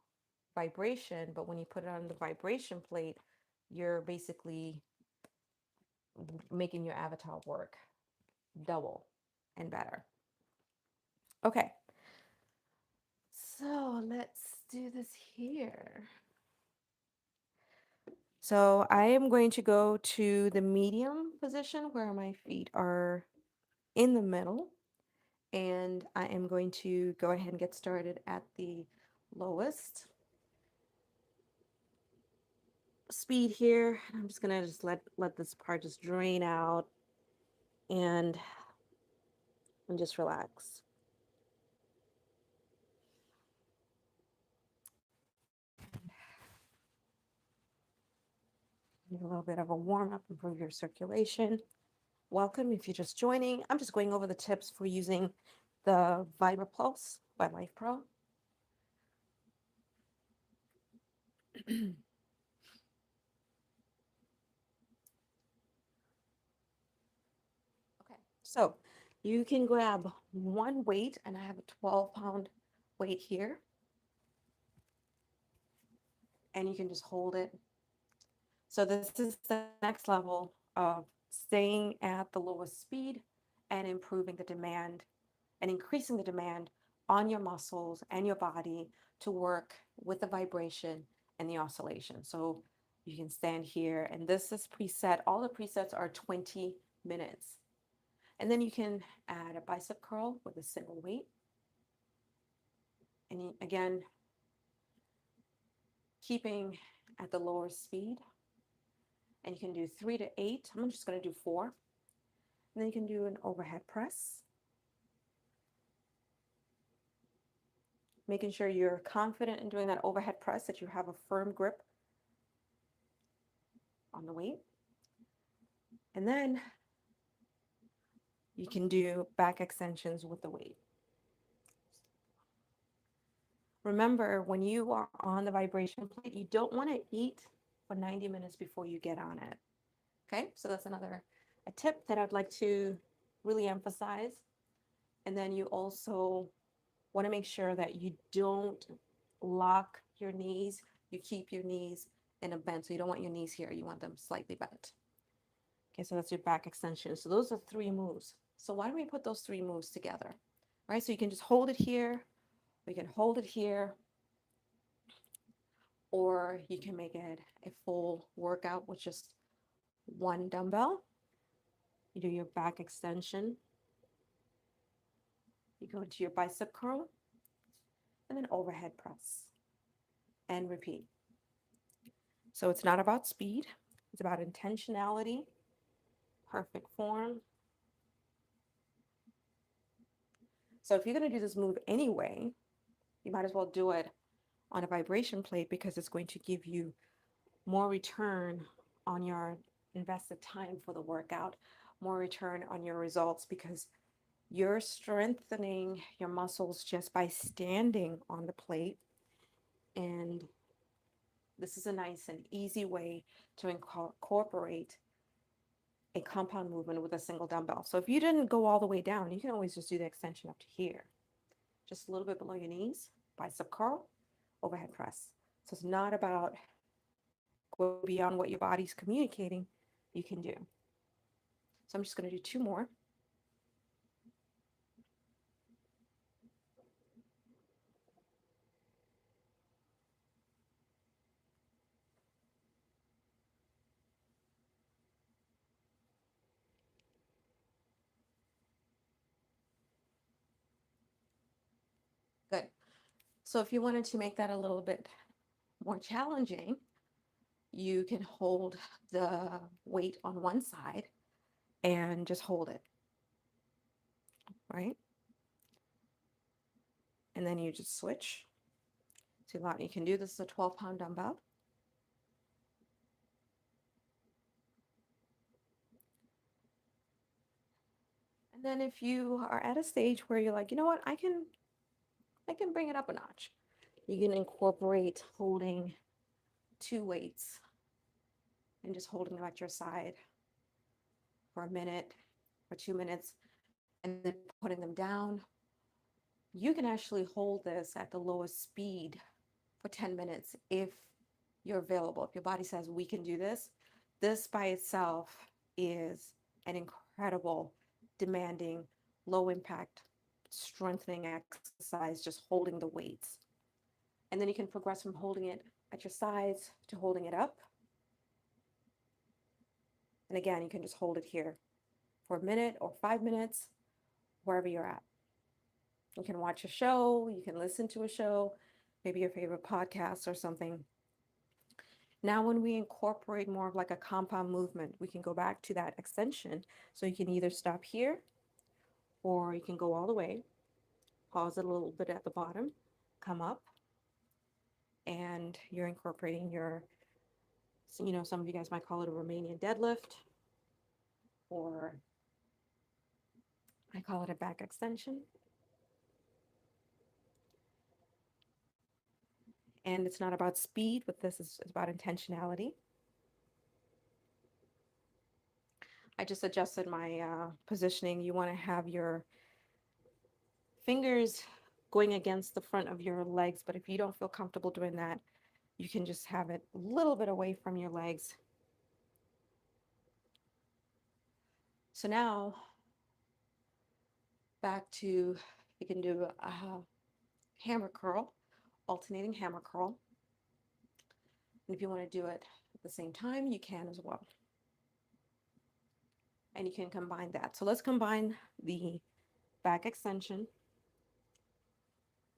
vibration, but when you put it on the vibration plate, you're basically making your avatar work double and better. Okay, so let's do this here. So I am going to go to the medium position where my feet are in the middle, and I am going to go ahead and get started at the lowest speed here. I'm just gonna let this part just drain out and just relax. give you a little bit of a warm up, improve your circulation. Welcome if you're just joining. I'm just going over the tips for using the VibraPulse by Lifepro. Okay, so you can grab one weight, and I have a 12-pound weight here, and you can just hold it. So this is the next level of staying at the lowest speed and improving the demand and increasing the demand on your muscles and your body to work with the vibration and the oscillation. So you can stand here, and this is preset. All the presets are 20 minutes. And then you can add a bicep curl with a single weight. And again, keeping at the lower speed. And you can do 3 to 8. I'm just going to do 4. And then you can do an overhead press. Making sure you're confident in doing that overhead press, that you have a firm grip on the weight. And then you can do back extensions with the weight. Remember, when you are on the vibration plate, you don't want to eat for 90 minutes before you get on it. Okay, so that's another a tip that I'd like to really emphasize. And then you also want to make sure that you don't lock your knees. You keep your knees in a bend. So you don't want your knees here. You want them slightly bent. Okay, so that's your back extension. So those are 3 moves. So why don't we put those 3 moves together? All right, so you can just hold it here. We can hold it here. Or you can make it a full workout with just 1 dumbbell. You do your back extension. You go into your bicep curl. And then overhead press. And repeat. So it's not about speed. It's about intentionality, perfect form. So if you're going to do this move anyway, you might as well do it on a vibration plate, because it's going to give you more return on your invested time for the workout, more return on your results, because you're strengthening your muscles just by standing on the plate. And this is a nice and easy way to incorporate a compound movement with a single dumbbell. So if you didn't go all the way down, you can always just do the extension up to here, just a little bit below your knees, bicep curl, overhead press. So it's not about going beyond what your body's communicating. You can do. So I'm just going to do 2 more. Good. So if you wanted to make that a little bit more challenging, you can hold the weight on one side and just hold it, right? And then you just switch. So you can do this as a 12-pound dumbbell. And then if you are at a stage where you're like, you know what, I can bring it up a notch. You can incorporate holding 2 weights and just holding them at your side for a minute or 2 minutes, and then putting them down. You can actually hold this at the lowest speed for 10 minutes if you're available. If your body says we can do this, this by itself is an incredible, demanding, low impact, strengthening exercise, just holding the weights. And then you can progress from holding it at your sides to holding it up. And again, you can just hold it here for a minute or 5 minutes, wherever you're at. You can watch a show, you can listen to a show, maybe your favorite podcast or something. Now, when we incorporate more of like a compound movement, we can go back to that extension. So you can either stop here, or you can go all the way, pause it a little bit at the bottom, come up, and you're incorporating your So, some of you guys might call it a Romanian deadlift, or I call it a back extension. And it's not about speed with this, it's about intentionality. I just adjusted my positioning. You want to have your fingers going against the front of your legs, but if you don't feel comfortable doing that, you can just have it a little bit away from your legs. So now back to, you can do a hammer curl, alternating hammer curl. And if you want to do it at the same time, you can as well. And you can combine that. So let's combine the back extension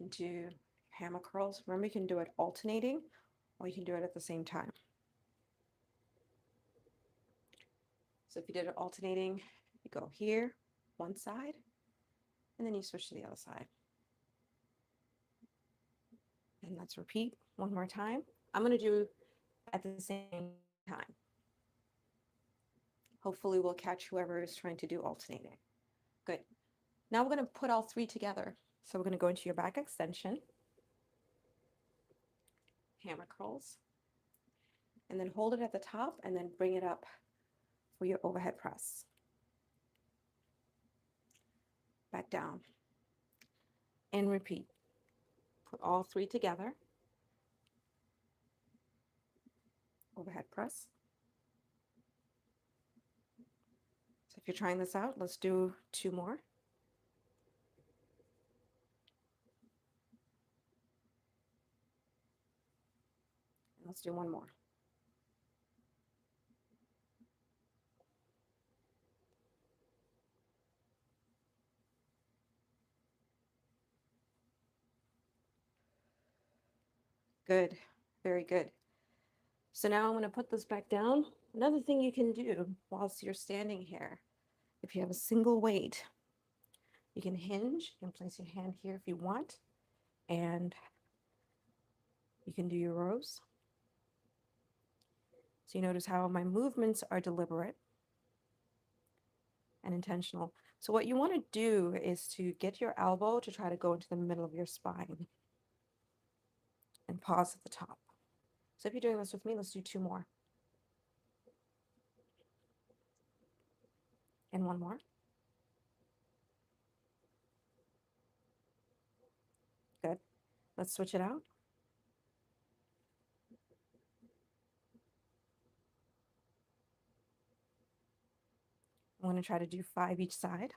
into hammer curls. Remember, you can do it alternating or you can do it at the same time. So if you did it alternating, you go here, one side, and then you switch to the other side. And let's repeat one more time. I'm going to do at the same time. Hopefully we'll catch whoever is trying to do alternating. Good. Now we're going to put all three together. So we're going to go into your back extension, hammer curls, and then hold it at the top and then bring it up for your overhead press. Back down. And repeat. Put all three together. Overhead press. So if you're trying this out, let's do two more. And let's do one more. Good. Very good. So now I'm going to put this back down. Another thing you can do whilst you're standing here, if you have a single weight, you can hinge. You can place your hand here if you want, and you can do your rows. So you notice how my movements are deliberate and intentional. So what you want to do is to get your elbow to try to go into the middle of your spine and pause at the top. So if you're doing this with me, let's do two more. And one more. Good. Let's switch it out. I'm going to try to do 5 each side.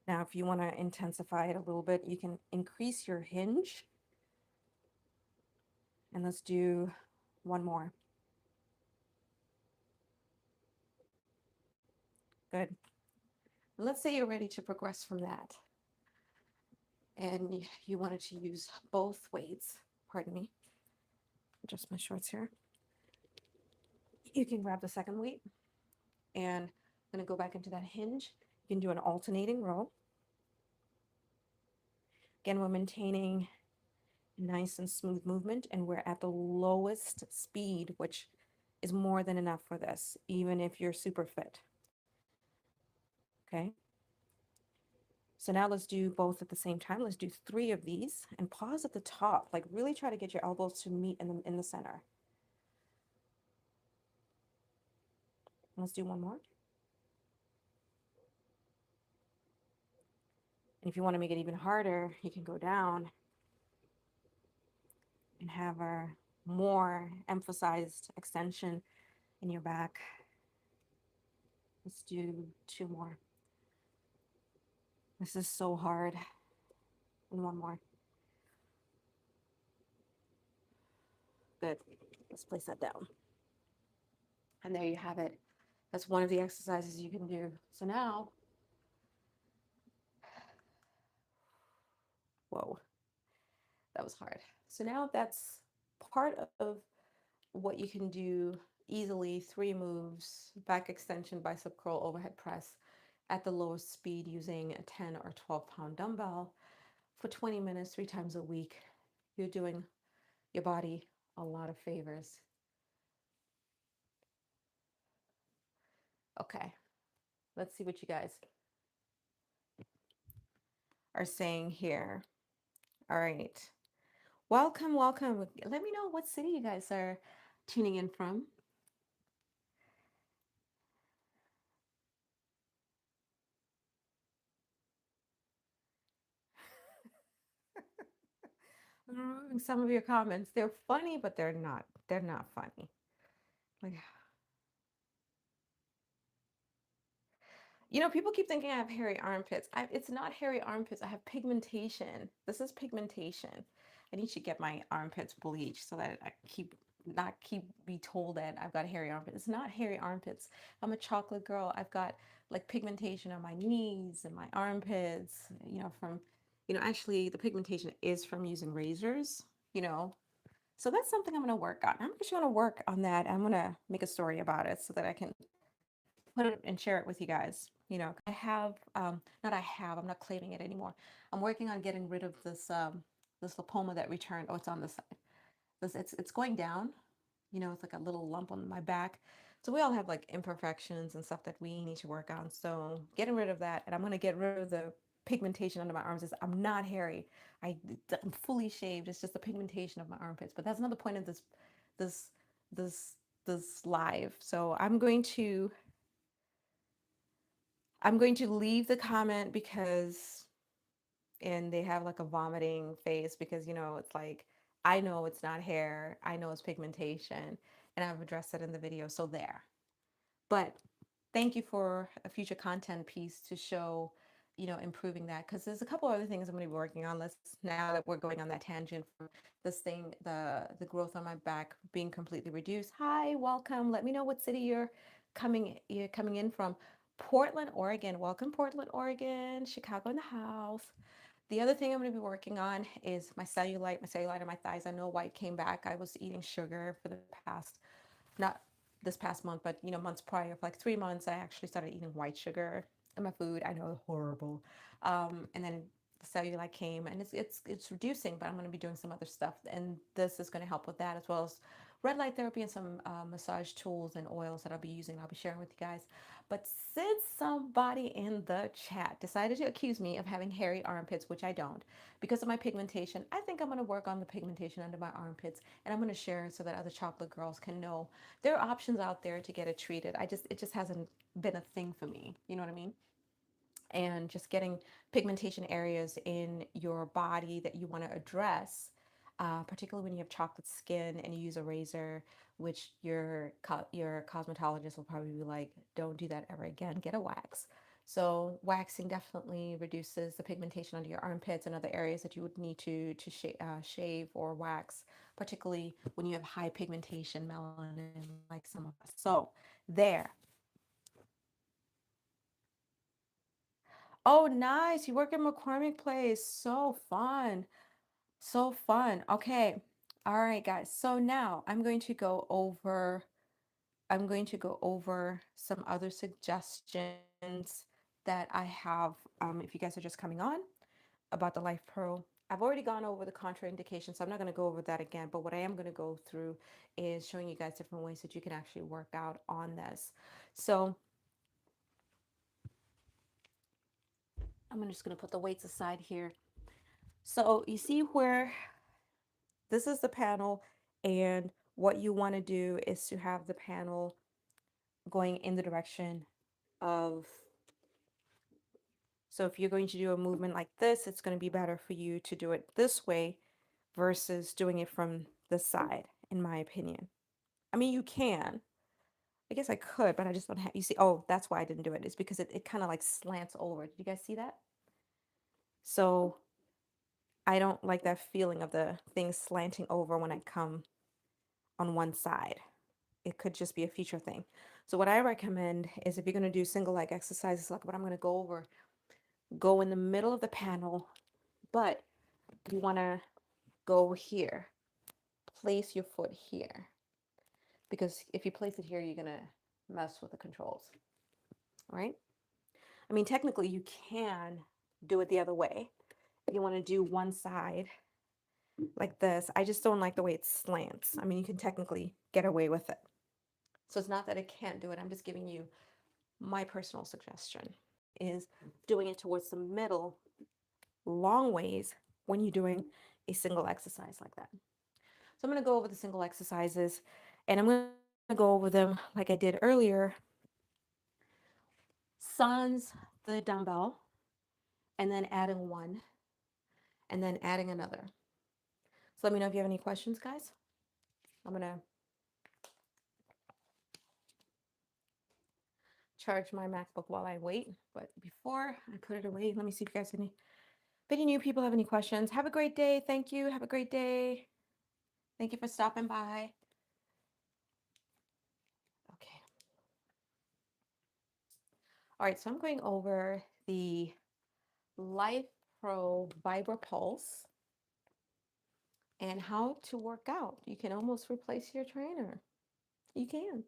Now, if you want to intensify it a little bit, you can increase your hinge. And let's do one more. Good. Let's say you're ready to progress from that. And you wanted to use both weights. Pardon me. Adjust my shorts here. You can grab the second weight. And I'm going to go back into that hinge. You can do an alternating row. Again, we're maintaining nice and smooth movement, and we're at the lowest speed, which is more than enough for this, even if you're super fit. Okay. So now let's do both at the same time. Let's do 3 of these and pause at the top. Like really try to get your elbows to meet in the center. Let's do one more. And if you want to make it even harder, you can go down and have a more emphasized extension in your back. Let's do 2 more. This is so hard. And one more. Good. Let's place that down. And there you have it. That's one of the exercises you can do. So now, whoa, that was hard. So now that's part of what you can do easily, 3 moves, back extension, bicep curl, overhead press at the lowest speed using a 10 or 12 pound dumbbell for 20 minutes 3 times a week, you're doing your body a lot of favors. Okay, let's see what you guys are saying here. All right. Welcome, welcome. Let me know what city you guys are tuning in from. Some of your comments, they're funny, but they're not. They're not funny. Like, people keep thinking I have hairy armpits. It's not hairy armpits. I have pigmentation. This is pigmentation. I need to get my armpits bleached so that I keep be told that I've got hairy armpits. It's not hairy armpits. I'm a chocolate girl. I've got like pigmentation on my knees and my armpits. Actually the pigmentation is from using razors. You know, so that's something I'm gonna work on. I'm actually gonna work on that. I'm gonna make a story about it so that I can put it and share it with you guys. I have not I have, I'm not claiming it anymore. I'm working on getting rid of this lipoma that returned. Oh, it's on the side. It's going down. It's like a little lump on my back. So we all have like imperfections and stuff that we need to work on. So getting rid of that, and I'm gonna get rid of the pigmentation under my arms. I'm not hairy. I'm fully shaved. It's just the pigmentation of my armpits. But that's not the point of this this this live. So I'm going to leave the comment because, and they have like a vomiting face because, it's like, I know it's not hair, I know it's pigmentation, and I've addressed it in the video. So there. But thank you for a future content piece to show, improving that, because there's a couple other things I'm going to be working on. Let's, now that we're going on that tangent for this thing, the growth on my back being completely reduced. Hi, welcome. Let me know what city you're coming in from. Portland, Oregon. Welcome, Portland, Oregon. Chicago in the house. The other thing I'm going to be working on is my cellulite on my thighs. I know white came back. I was eating sugar for the past, not this past month, but months prior, for like 3 months, I actually started eating white sugar in my food. I know, horrible. And then the cellulite came, and it's reducing, but I'm going to be doing some other stuff, and this is going to help with that, as well as red light therapy and some massage tools and oils that I'll be using. I'll be sharing with you guys. But since somebody in the chat decided to accuse me of having hairy armpits, which I don't, because of my pigmentation, I think I'm going to work on the pigmentation under my armpits, and I'm going to share it so that other chocolate girls can know there are options out there to get it treated. It just hasn't been a thing for me. You know what I mean? And just getting pigmentation areas in your body that you want to address, particularly when you have chocolate skin and you use a razor, which your cosmetologist will probably be like, don't do that ever again, get a wax. So waxing definitely reduces the pigmentation under your armpits and other areas that you would need to shave or wax, particularly when you have high pigmentation melanin like some of us. So there. Oh, nice. You work at McCormick Place. So fun. So fun. Okay. All right, guys. So now I'm going to go over some other suggestions that I have, if you guys are just coming on, about the Life Pro. I've already gone over the contraindications, so I'm not going to go over that again. But what I am going to go through is showing you guys different ways that you can actually work out on this. So I'm just going to put the weights aside here. So you see where this is the panel, and what you want to do is to have the panel going in the direction of, so if you're going to do a movement like this, it's going to be better for you to do it this way versus doing it from the side, in my opinion. I mean, you can. I guess I could, but I just don't have, you see, oh, that's why I didn't do it. It's because it kind of like slants over. Did you guys see that? So I don't like that feeling of the thing slanting over when I come on one side. It could just be a future thing. So what I recommend is, if you're going to do single leg exercises like what I'm going to go over, go in the middle of the panel, but you want to go here. Place your foot here. Because if you place it here, you're going to mess with the controls. Right? I mean, technically you can do it the other way You want to do one side like this. I just don't like the way it slants. I mean, you can technically get away with it. So it's not that I can't do it. I'm just giving you my personal suggestion is doing it towards the middle long ways when you're doing a single exercise like that. So I'm going to go over the single exercises and I'm going to go over them like I did earlier. Sans the dumbbell and then adding one and then adding another. So let me know if you have any questions, guys. I'm going to charge my MacBook while I wait. But before I put it away, let me see if you guys if any new people have any questions. Have a great day. Thank you. Have a great day. Thank you for stopping by. Okay. All right, so I'm going over the Lifepro VibraPulse and how to work out. You can almost replace your trainer. You can.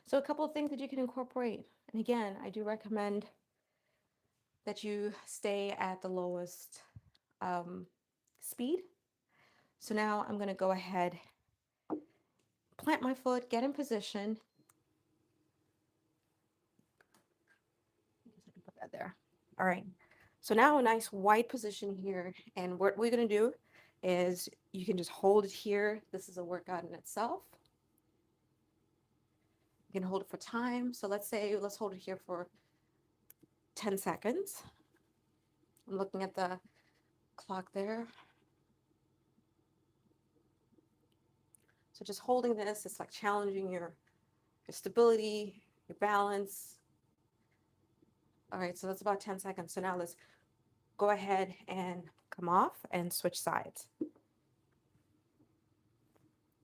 So a couple of things that you can incorporate. And again, I do recommend that you stay at the lowest speed. So now I'm going to go ahead, plant my foot, get in position. Put that there. All right. So now a nice wide position here. And what we're going to do is you can just hold it here. This is a workout in itself. You can hold it for time. So let's hold it here for 10 seconds. I'm looking at the clock there. So just holding this, it's like challenging your stability, your balance. All right, so that's about 10 seconds. So now let's go ahead and come off and switch sides.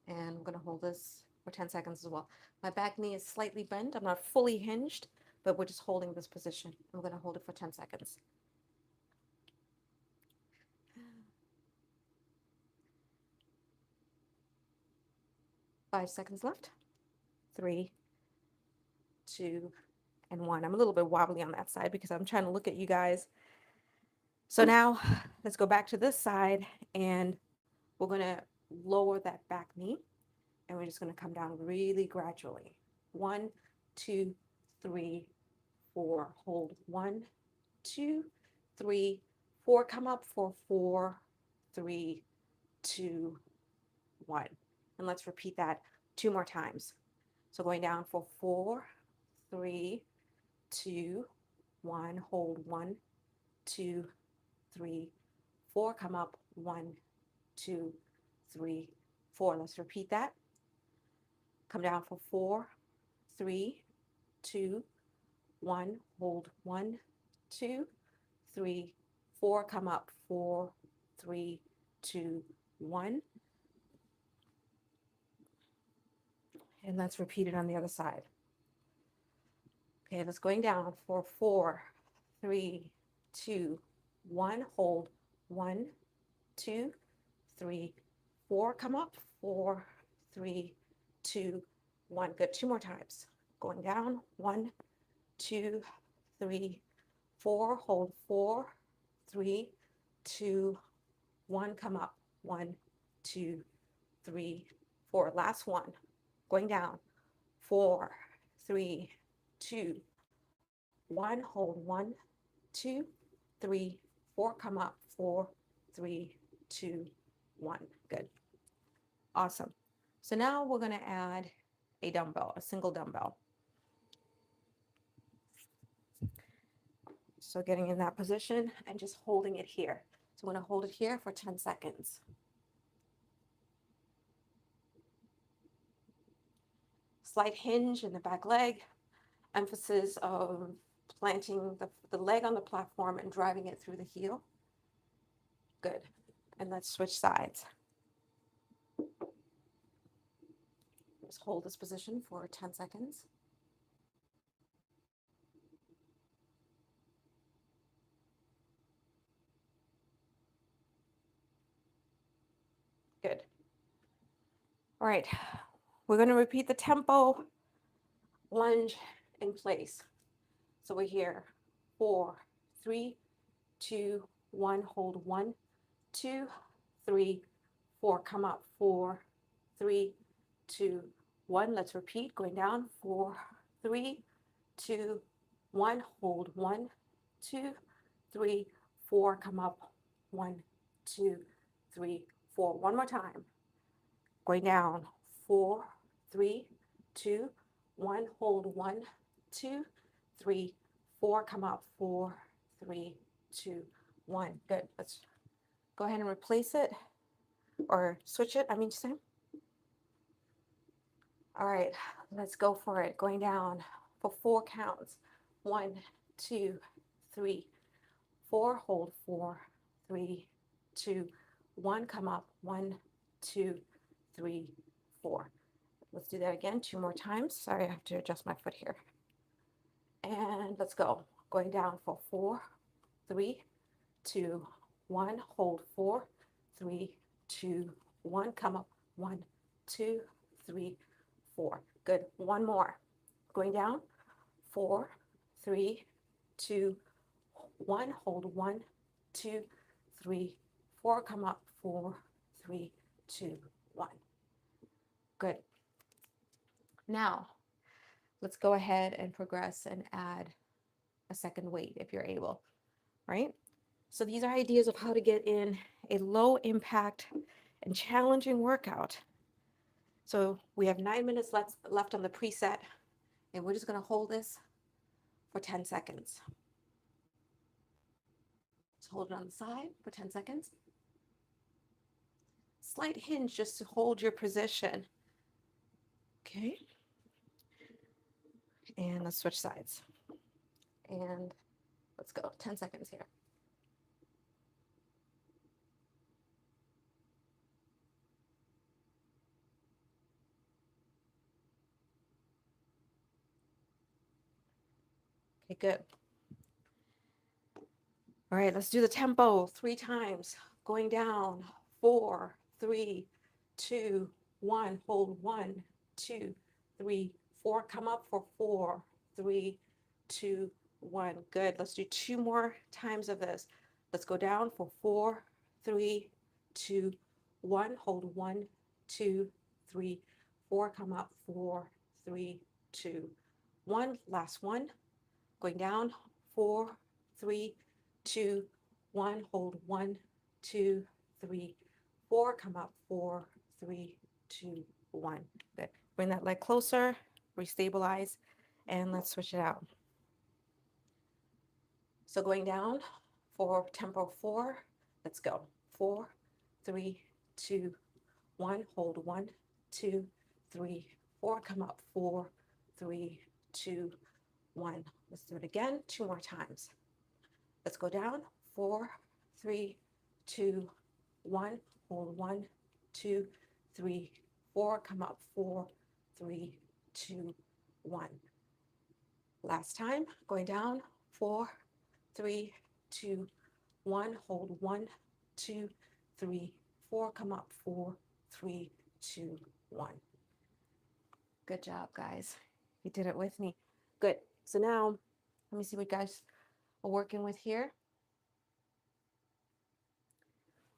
And I'm going to hold this for 10 seconds as well. My back knee is slightly bent. I'm not fully hinged, but we're just holding this position. I'm going to hold it for 10 seconds. Five seconds left. 3, 2, and 1. I'm a little bit wobbly on that side because I'm trying to look at you guys. So now let's go back to this side and we're going to lower that back knee and we're just going to come down really gradually. 1, 2, 3, 4. Hold 1, 2, 3, 4. Come up for 4, 3, 2, 1. And let's repeat that 2 more times. So going down for 4, 3, 2, 1. Hold 1, 2, 3, 4. Come up 1, 2, 3, 4. Let's repeat that. Come down for 4, 3, 2, 1. Hold 1, 2, 3, 4. Come up 4, 3, 2, 1. And let's repeat it on the other side. Okay, let's going down for 4, 3, 2, 1. Hold 1, 2, 3, 4. Come up 4, 3, 2, 1. Good. 2 more times. Going down 1, 2, 3, 4. Hold 4, 3, 2, 1. Come up 1, 2, 3, 4. Last one. Going down 4, 3, 2, 1. Hold 1, 2, 3, 4. Come up 4, 3, 2, 1. Good. Awesome. So now we're going to add a dumbbell, a single dumbbell. So getting in that position and just holding it here. So I'm going to hold it here for 10 seconds. Slight hinge in the back leg, emphasis of planting the leg on the platform and driving it through the heel. Good. And let's switch sides. Just hold this position for 10 seconds. Good. All right. We're going to repeat the tempo lunge in place. So we're here. 4, 3, 2, 1, hold 1, 2, 3, 4. Come up, 4, 3, 2, 1. Let's repeat, going down, 4, 3, 2, 1. Hold 1, 2, 3, 4. Come up, 1, 2, 3, 4. One more time. Going down, 4, 3, 2, 1. Hold 1, 2, 3, 4. Come up, 4, 3, 2, 1. Good. Let's go ahead and replace it or switch it. Same. All right, let's go for it. Going down for 4 counts. 1, 2, 3, 4. Hold 4, 3, 2, 1. Come up, 1, 2, 3, 4. Let's do that again 2 more times. Sorry, I have to adjust my foot here. And let's go. Going down for 4, 3, 2, 1. Hold 4, 3, 2, 1. Come up, 1, 2, 3, 4. Good. One more. Going down, 4, 3, 2, 1. Hold 1, 2, 3, 4. Come up, 4, 3, 2, 1. Good. Now, let's go ahead and progress and add a second weight if you're able, right? So these are ideas of how to get in a low impact and challenging workout. So we have 9 minutes left on the preset, and we're just going to hold this for 10 seconds. Just hold it on the side for 10 seconds. Slight hinge just to hold your position. Okay. And let's switch sides. And let's go. 10 seconds here. Okay, good. All right, let's do the tempo 3 times. Going down, 4, 3, 2, 1. Hold 1, 2, 3, 4. Come up for 4, 3, 2, 1. Good. Let's do 2 more times of this. Let's go down for 4, 3, 2, 1. Hold 1, 2, 3, 4. Come up, 4, 3, 2, 1. Last one. Going down, 4, 3, 2, 1. Hold 1, 2, 3, 4. Come up, 4, 3, 2, 1. Good. Bring that leg closer, restabilize, and let's switch it out. So going down for tempo 4, let's go. 4, 3, 2, 1. Hold 1, 2, 3, 4. Come up, 4, 3, 2, 1. Let's do it again 2 more times. Let's go down. 4, 3, 2, 1. Hold 1, 2, 3, 4. Come up, 4, 3, 2, 1. Last time. Going down. 4, 3, 2, 1. Hold 1, 2, 3, 4. Come up, 4, 3, 2, 1. Good job, guys. You did it with me. Good. So now, let me see what you guys are working with here.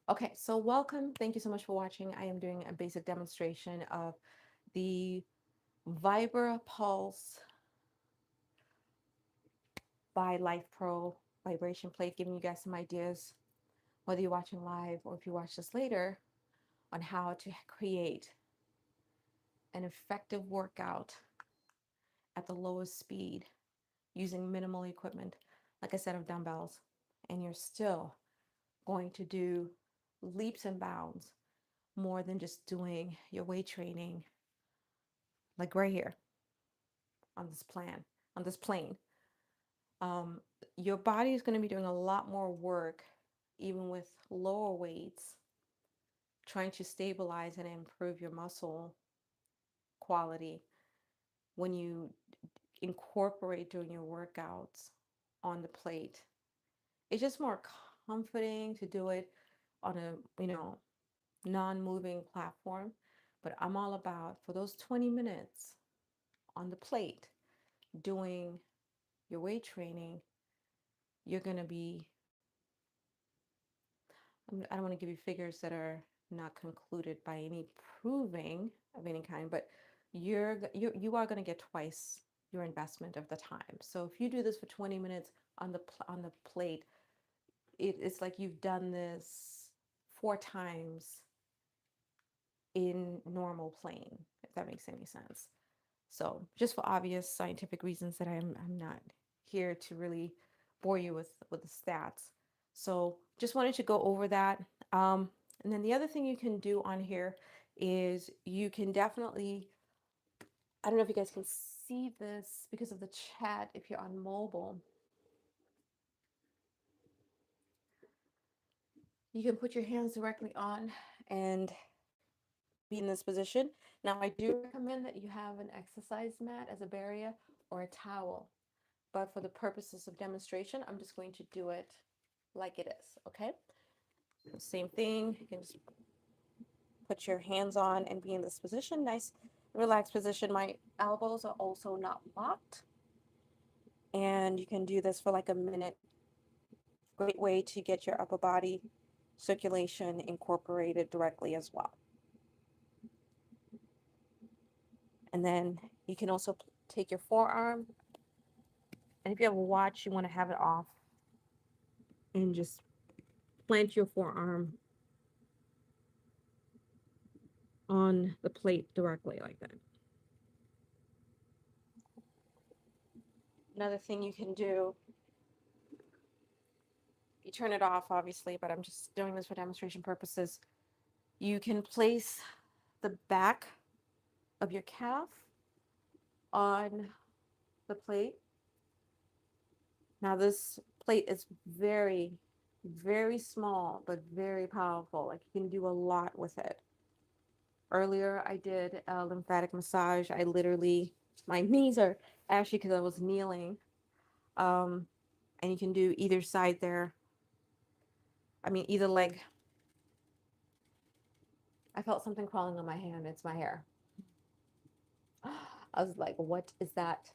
Okay, so welcome. Thank you so much for watching. I am doing a basic demonstration of the VibraPulse by Lifepro Vibration plate, giving you guys some ideas, whether you're watching live or if you watch this later, on how to create an effective workout at the lowest speed using minimal equipment, like I said, of dumbbells, and you're still going to do leaps and bounds more than just doing your weight training, like right here on this plane. Your body is going to be doing a lot more work, even with lower weights, trying to stabilize and improve your muscle quality when you incorporate doing your workouts on the plate. It's just more comforting to do it on a, non-moving platform. But I'm all about, for those 20 minutes on the plate doing your weight training, you're going to be I don't want to give you figures that are not concluded by any proving of any kind, but you are going to get twice your investment of the time. So if you do this for 20 minutes on on the plate, it's like you've done this 4 times in normal plane, if that makes any sense. So just for obvious scientific reasons that I'm not here to really bore you with the stats. So just wanted to go over that. And then the other thing you can do on here is you can definitely, I don't know if you guys can see this because of the chat if you're on mobile. You can put your hands directly on and be in this position. Now, I do recommend that you have an exercise mat as a barrier or a towel. But for the purposes of demonstration, I'm just going to do it like it is, okay? Same thing, you can just put your hands on and be in this position, nice relaxed position. My elbows are also not locked. And you can do this for like a minute. Great way to get your upper body circulation incorporated directly as well. And then you can also take your forearm, and if you have a watch, you want to have it off, and just plant your forearm on the plate directly like that. Another thing you can do, you turn it off obviously, but I'm just doing this for demonstration purposes. You can place the back of your calf on the plate. Now this plate is very, very small, but very powerful. Like you can do a lot with it. Earlier, I did a lymphatic massage. I literally, my knees are actually because I was kneeling. And you can do either side there. I mean, either leg. I felt something crawling on my hand. It's my hair. I was like, what is that?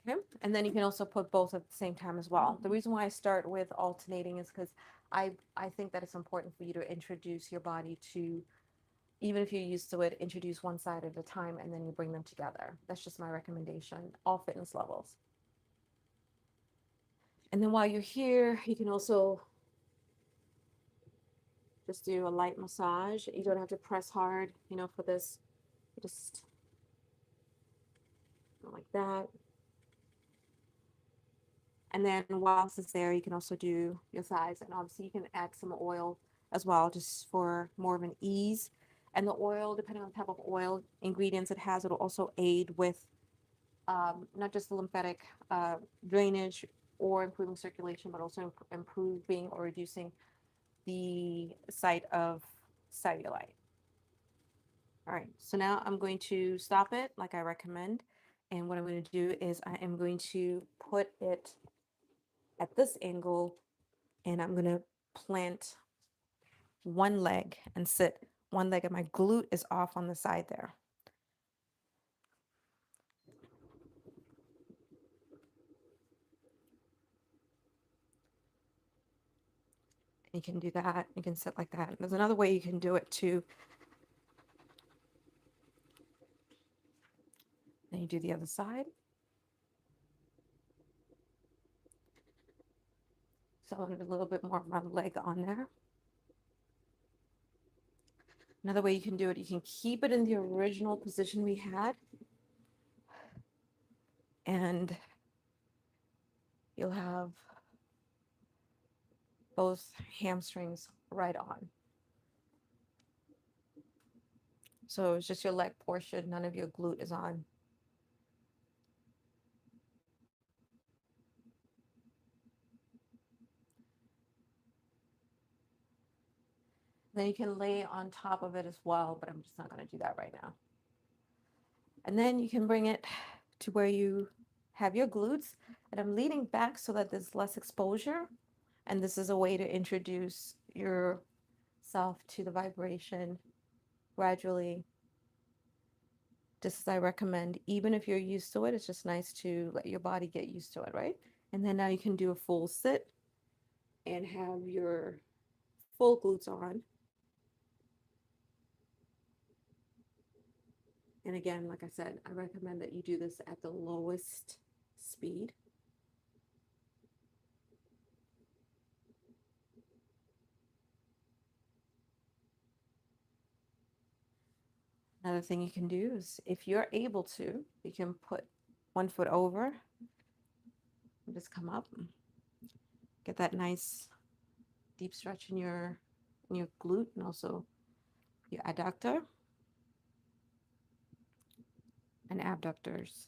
Okay. And then you can also put both at the same time as well. The reason why I start with alternating is because I think that it's important for you to introduce your body to, even if you're used to it, introduce one side at a time and then you bring them together. That's just my recommendation, all fitness levels. And then while you're here, you can also just do a light massage. You don't have to press hard, for this. You just go like that. And then whilst it's there, you can also do your thighs. And obviously you can add some oil as well, just for more of an ease. And the oil, depending on the type of oil ingredients it has, it'll also aid with not just the lymphatic drainage or improving circulation, but also improving or reducing the site of cellulite. All right, so now I'm going to stop it like I recommend. And what I'm going to do is I am going to put it at this angle, and I'm going to plant one leg and sit one leg, and my glute is off on the side there. You can do that. You can sit like that. There's another way you can do it too. Then you do the other side. So I want a little bit more of my leg on there. Another way you can do it, you can keep it in the original position we had, and you'll have both hamstrings right on. So it's just your leg portion, none of your glute is on. Then you can lay on top of it as well, but I'm just not going to do that right now. And then you can bring it to where you have your glutes, and I'm leaning back so that there's less exposure. And this is a way to introduce yourself to the vibration gradually. just as I recommend, even if you're used to it, it's just nice to let your body get used to it, right? And then now you can do a full sit and have your full glutes on. And again, like I said, I recommend that you do this at the lowest speed. Another thing you can do is if you're able to, you can put one foot over and just come up. Get that nice deep stretch in your glute and also your adductor and abductors.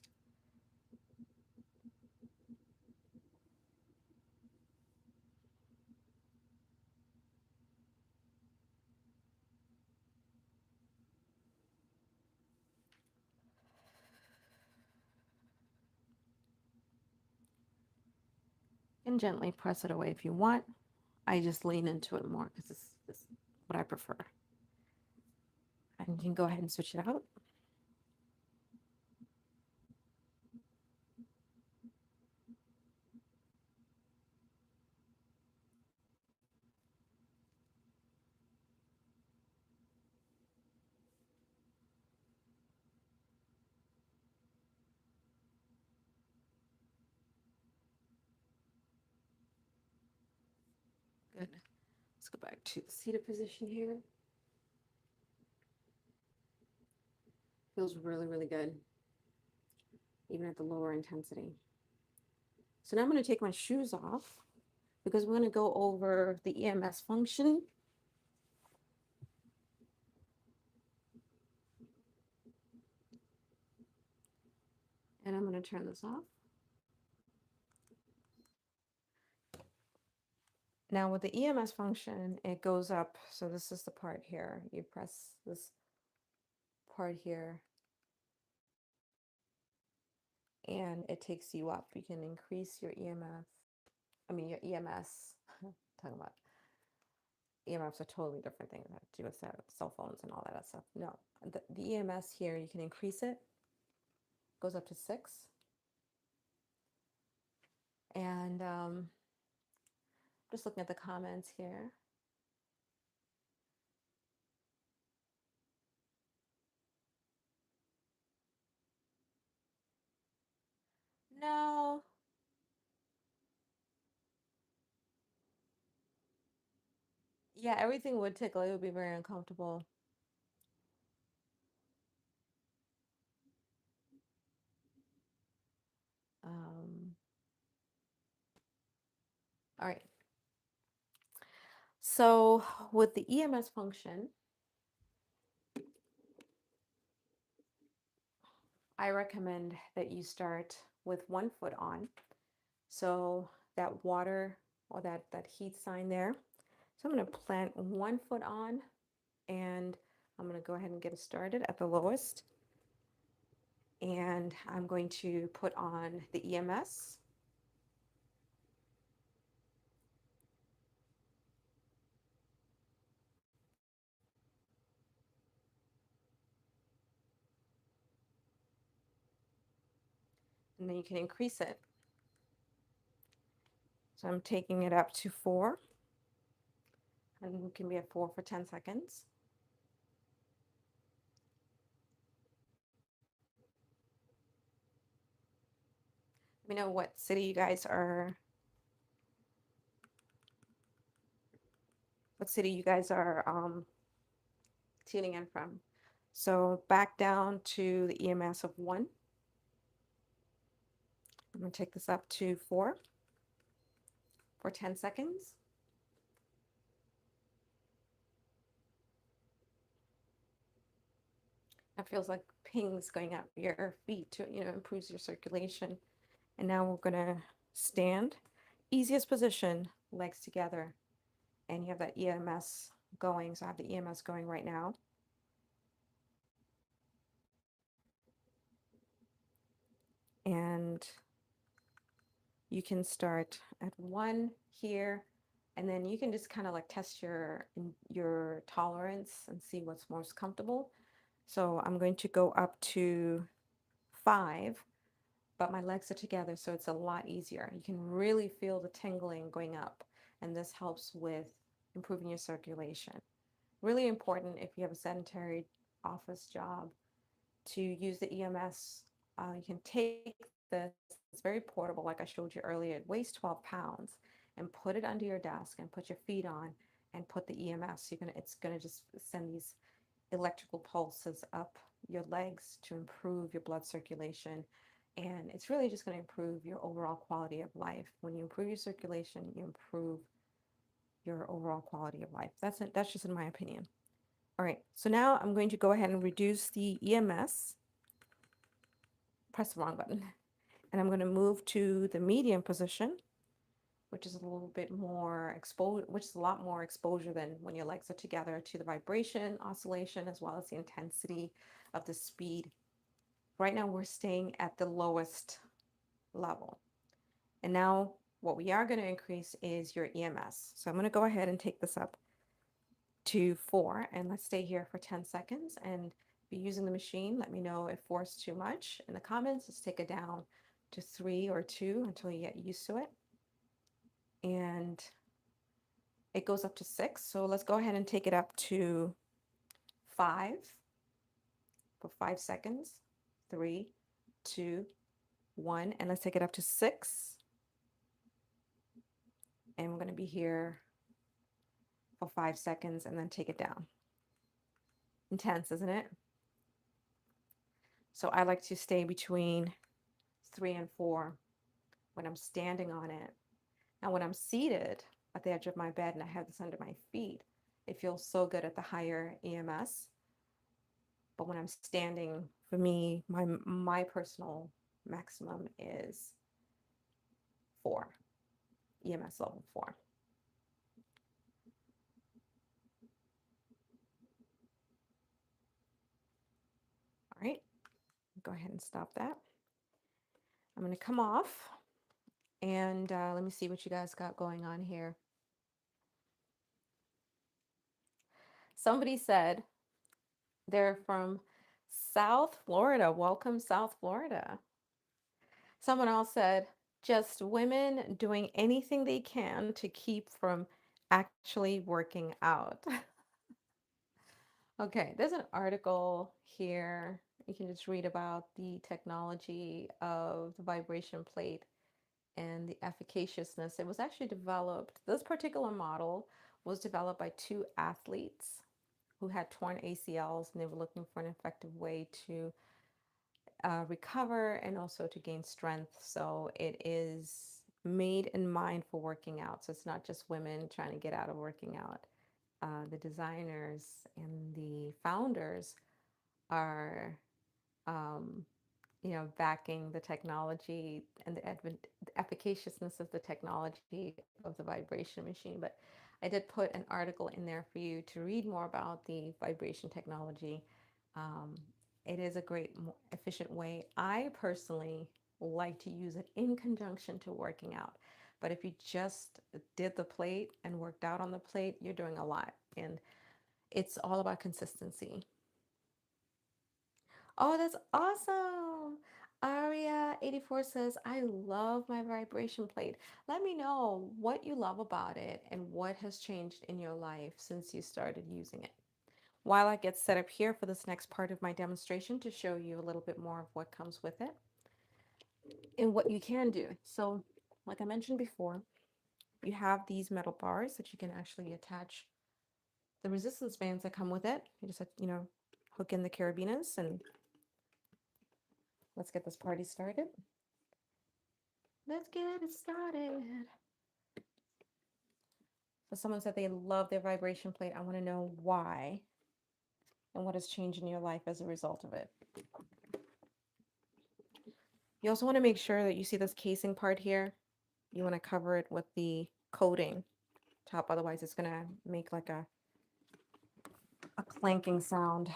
And gently press it away if you want. I just lean into it more because this is what I prefer. And you can go ahead and switch it out. Good. Let's go back to the seated position here. Feels really, really good, even at the lower intensity. So now I'm going to take my shoes off because we're going to go over the EMS function. And I'm going to turn this off. Now with the EMS function, it goes up. So this is the part here. You press this part here and it takes you up. You can increase your EMF. I mean, your EMS. Talking about EMFs are totally different things that have to do with cell phones and all that stuff. No, the EMS here, you can increase it. Goes up to 6. And just looking at the comments here. No. Yeah, everything would tickle. It would be very uncomfortable. Um, all right. So with the EMS function, I recommend that you start with one foot on. So that water or that heat sign there. So I'm going to plant one foot on and I'm going to go ahead and get it started at the lowest. And I'm going to put on the EMS. And then you can increase it. So I'm taking it up to 4. And it can be at 4 for 10 seconds. Let me know what city you guys are tuning in from. So back down to the EMS of 1. I'm going to take this up to 4 for 10 seconds. That feels like pings going up your feet to, improves your circulation. And now we're going to stand. Easiest position, legs together. And you have that EMS going. So I have the EMS going right now. And you can start at 1 here, and then you can just kind of like test your tolerance and see what's most comfortable. So I'm going to go up to 5, but my legs are together, so it's a lot easier. You can really feel the tingling going up, and this helps with improving your circulation. Really important if you have a sedentary office job to use the EMS. You can take this, it's very portable, like I showed you earlier. It weighs 12 pounds, and put it under your desk and put your feet on and put the EMS. It's gonna just send these electrical pulses up your legs to improve your blood circulation. And it's really just going to improve your overall quality of life. When you improve your circulation, you improve your overall quality of life. That's it. That's just in my opinion. All right, so now I'm going to go ahead and reduce the EMS. Press the wrong button. And I'm going to move to the medium position, which is a little bit more exposure, which is a lot more exposure than when your legs are together, to the vibration, oscillation, as well as the intensity of the speed. Right now we're staying at the lowest level. And now what we are going to increase is your EMS. So I'm going to go ahead and take this up to 4, and let's stay here for 10 seconds. And if you're using the machine, let me know if 4 is too much in the comments. Let's take it down to 3 or 2 until you get used to it. And it goes up to 6. So let's go ahead and take it up to 5 for 5 seconds. 3, 2, 1. And let's take it up to 6. And we're going to be here for 5 seconds and then take it down. Intense, isn't it? So I like to stay between 3 and 4 when I'm standing on it. Now, when I'm seated at the edge of my bed and I have this under my feet, it feels so good at the higher EMS. But when I'm standing, for me, my personal maximum is 4, EMS level 4. All right, go ahead and stop that. I'm going to come off, and let me see what you guys got going on here. Somebody said they're from South Florida. Welcome, South Florida. Someone else said, just women doing anything they can to keep from actually working out. Okay, there's an article here. You can just read about the technology of the vibration plate and the efficaciousness. It was actually developed, this particular model was developed by 2 athletes who had torn ACLs, and they were looking for an effective way to recover and also to gain strength. So it is made in mind for working out. So it's not just women trying to get out of working out. The designers and the founders are, um, backing the technology and the efficaciousness of the technology of the vibration machine. But I did put an article in there for you to read more about the vibration technology. Um, it is a great, efficient way. I personally like to use it in conjunction to working out. But if you just did the plate and worked out on the plate, you're doing a lot. And it's all about consistency. Oh, that's awesome. Aria84 says, I love my vibration plate. Let me know what you love about it and what has changed in your life since you started using it. While I get set up here for this next part of my demonstration to show you a little bit more of what comes with it and what you can do. So, like I mentioned before, you have these metal bars that you can actually attach the resistance bands that come with it. You just have, hook in the carabiners, and let's get this party started. Let's get it started. So someone said they love their vibration plate. I want to know why and what has changed in your life as a result of it. You also want to make sure that you see this casing part here. You want to cover it with the coating top, otherwise it's going to make like a clanking sound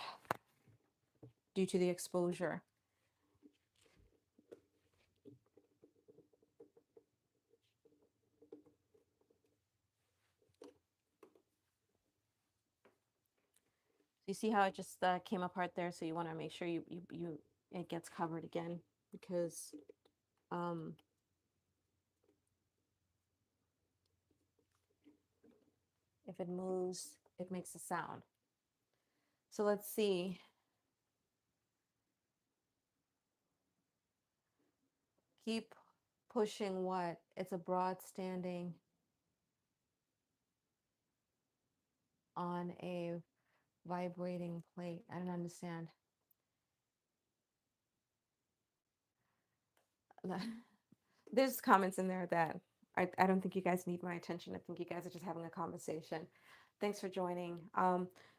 due to the exposure. You see how it just came apart there? So you want to make sure you it gets covered again, because um, if it moves, it makes a sound. So let's see. Keep pushing what? It's a broad standing on a vibrating plate. I don't understand. There's comments in there that I don't think you guys need my attention. I think you guys are just having a conversation. Thanks for joining.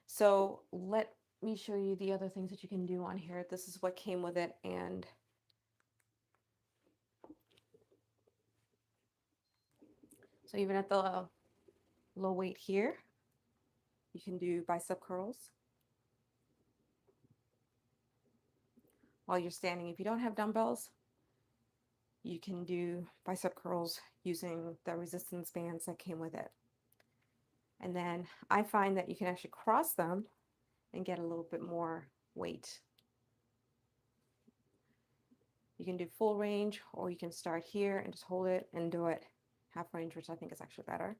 So let me show you the other things that you can do on here. This is what came with it. And so even at the low weight here, you can do bicep curls while you're standing. If you don't have dumbbells, you can do bicep curls using the resistance bands that came with it. And then I find that you can actually cross them and get a little bit more weight. You can do full range, or you can start here and just hold it and do it half range, which I think is actually better.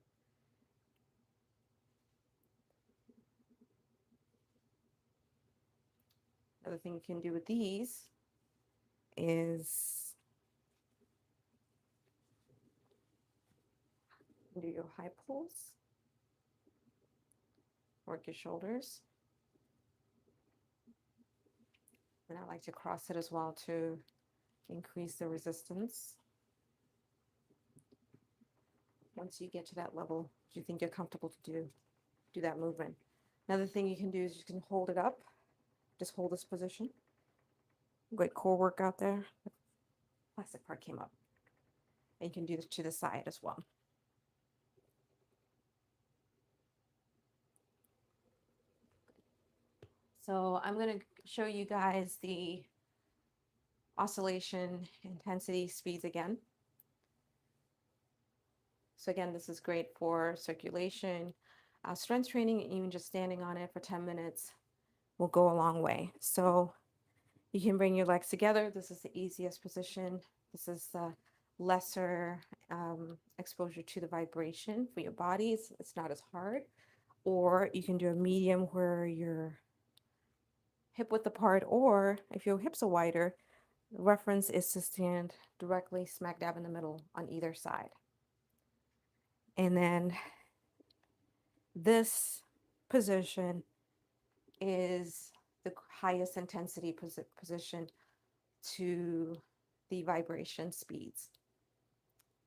Another thing you can do with these is do your high pulse, work your shoulders. And I like to cross it as well to increase the resistance. Once you get to that level, you think you're comfortable to do that movement. Another thing you can do is you can hold it up. Just hold this position. Great core workout there. The plastic part came up. And you can do this to the side as well. So I'm going to show you guys the oscillation intensity speeds again. So again, this is great for circulation, strength training, even just standing on it for 10 minutes will go a long way. So you can bring your legs together. This is the easiest position. This is the lesser exposure to the vibration for your body. It's not as hard. Or you can do a medium where you're hip width apart, or if your hips are wider, the reference is to stand directly smack dab in the middle on either side. And then this position is the highest intensity position to the vibration speeds.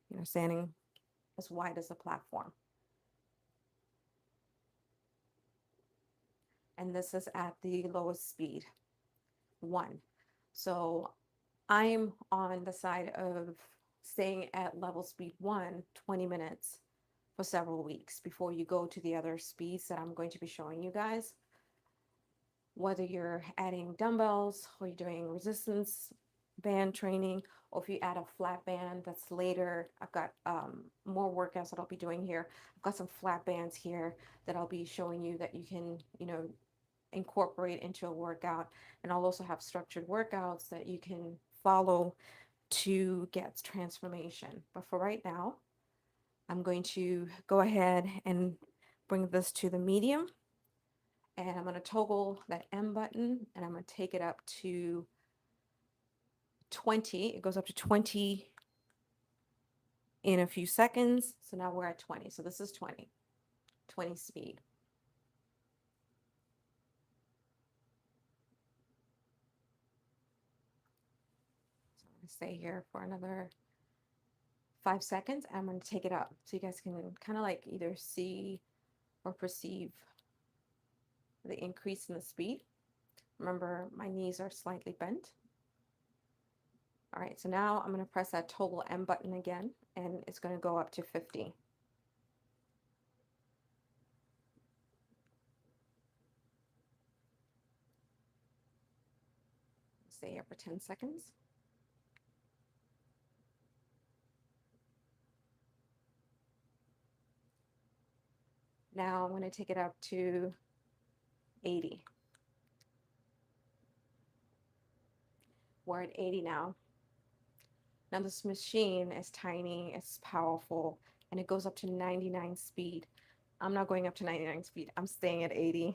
You know, standing as wide as a platform. And this is at the lowest speed, 1. So I'm on the side of staying at level speed 1, 20 minutes for several weeks before you go to the other speeds that I'm going to be showing you guys. Whether you're adding dumbbells or you're doing resistance band training, or if you add a flat band, that's later. I've got more workouts that I'll be doing here. I've got some flat bands here that I'll be showing you that you can, you know, incorporate into a workout. And I'll also have structured workouts that you can follow to get transformation. But for right now, I'm going to go ahead and bring this to the medium. And I'm going to toggle that M button, and I'm going to take it up to 20. It goes up to 20 in a few seconds. So now we're at 20. So this is 20 speed. So I'm going to stay here for another 5 seconds. I'm going to take it up so you guys can kind of like either see or perceive the increase in the speed. Remember, my knees are slightly bent. All right, so now I'm going to press that toggle M button again, and it's going to go up to 50. Stay here for 10 seconds. Now I'm going to take it up to 80. We're at 80 now. Now this machine is tiny, it's powerful, and it goes up to 99 speed. I'm not going up to 99 speed. I'm staying at 80. I'm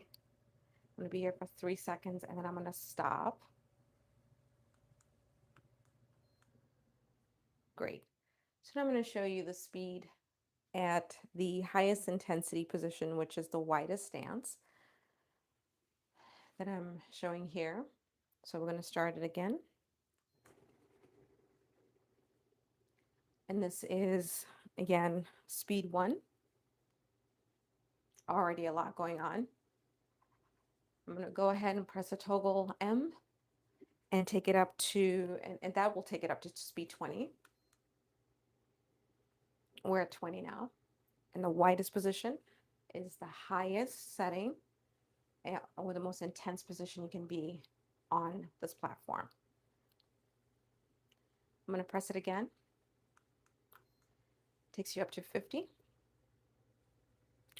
going to be here for 3 seconds and then I'm going to stop. Great. So now I'm going to show you the speed at the highest intensity position, which is the widest stance that I'm showing here. So we're going to start it again. And this is, again, speed 1. Already a lot going on. I'm going to go ahead and press a toggle M and take it up to, and that will take it up to speed 20. We're at 20 now. And the widest position is the highest setting or the most intense position you can be on this platform. I'm going to press it again. Takes you up to 50.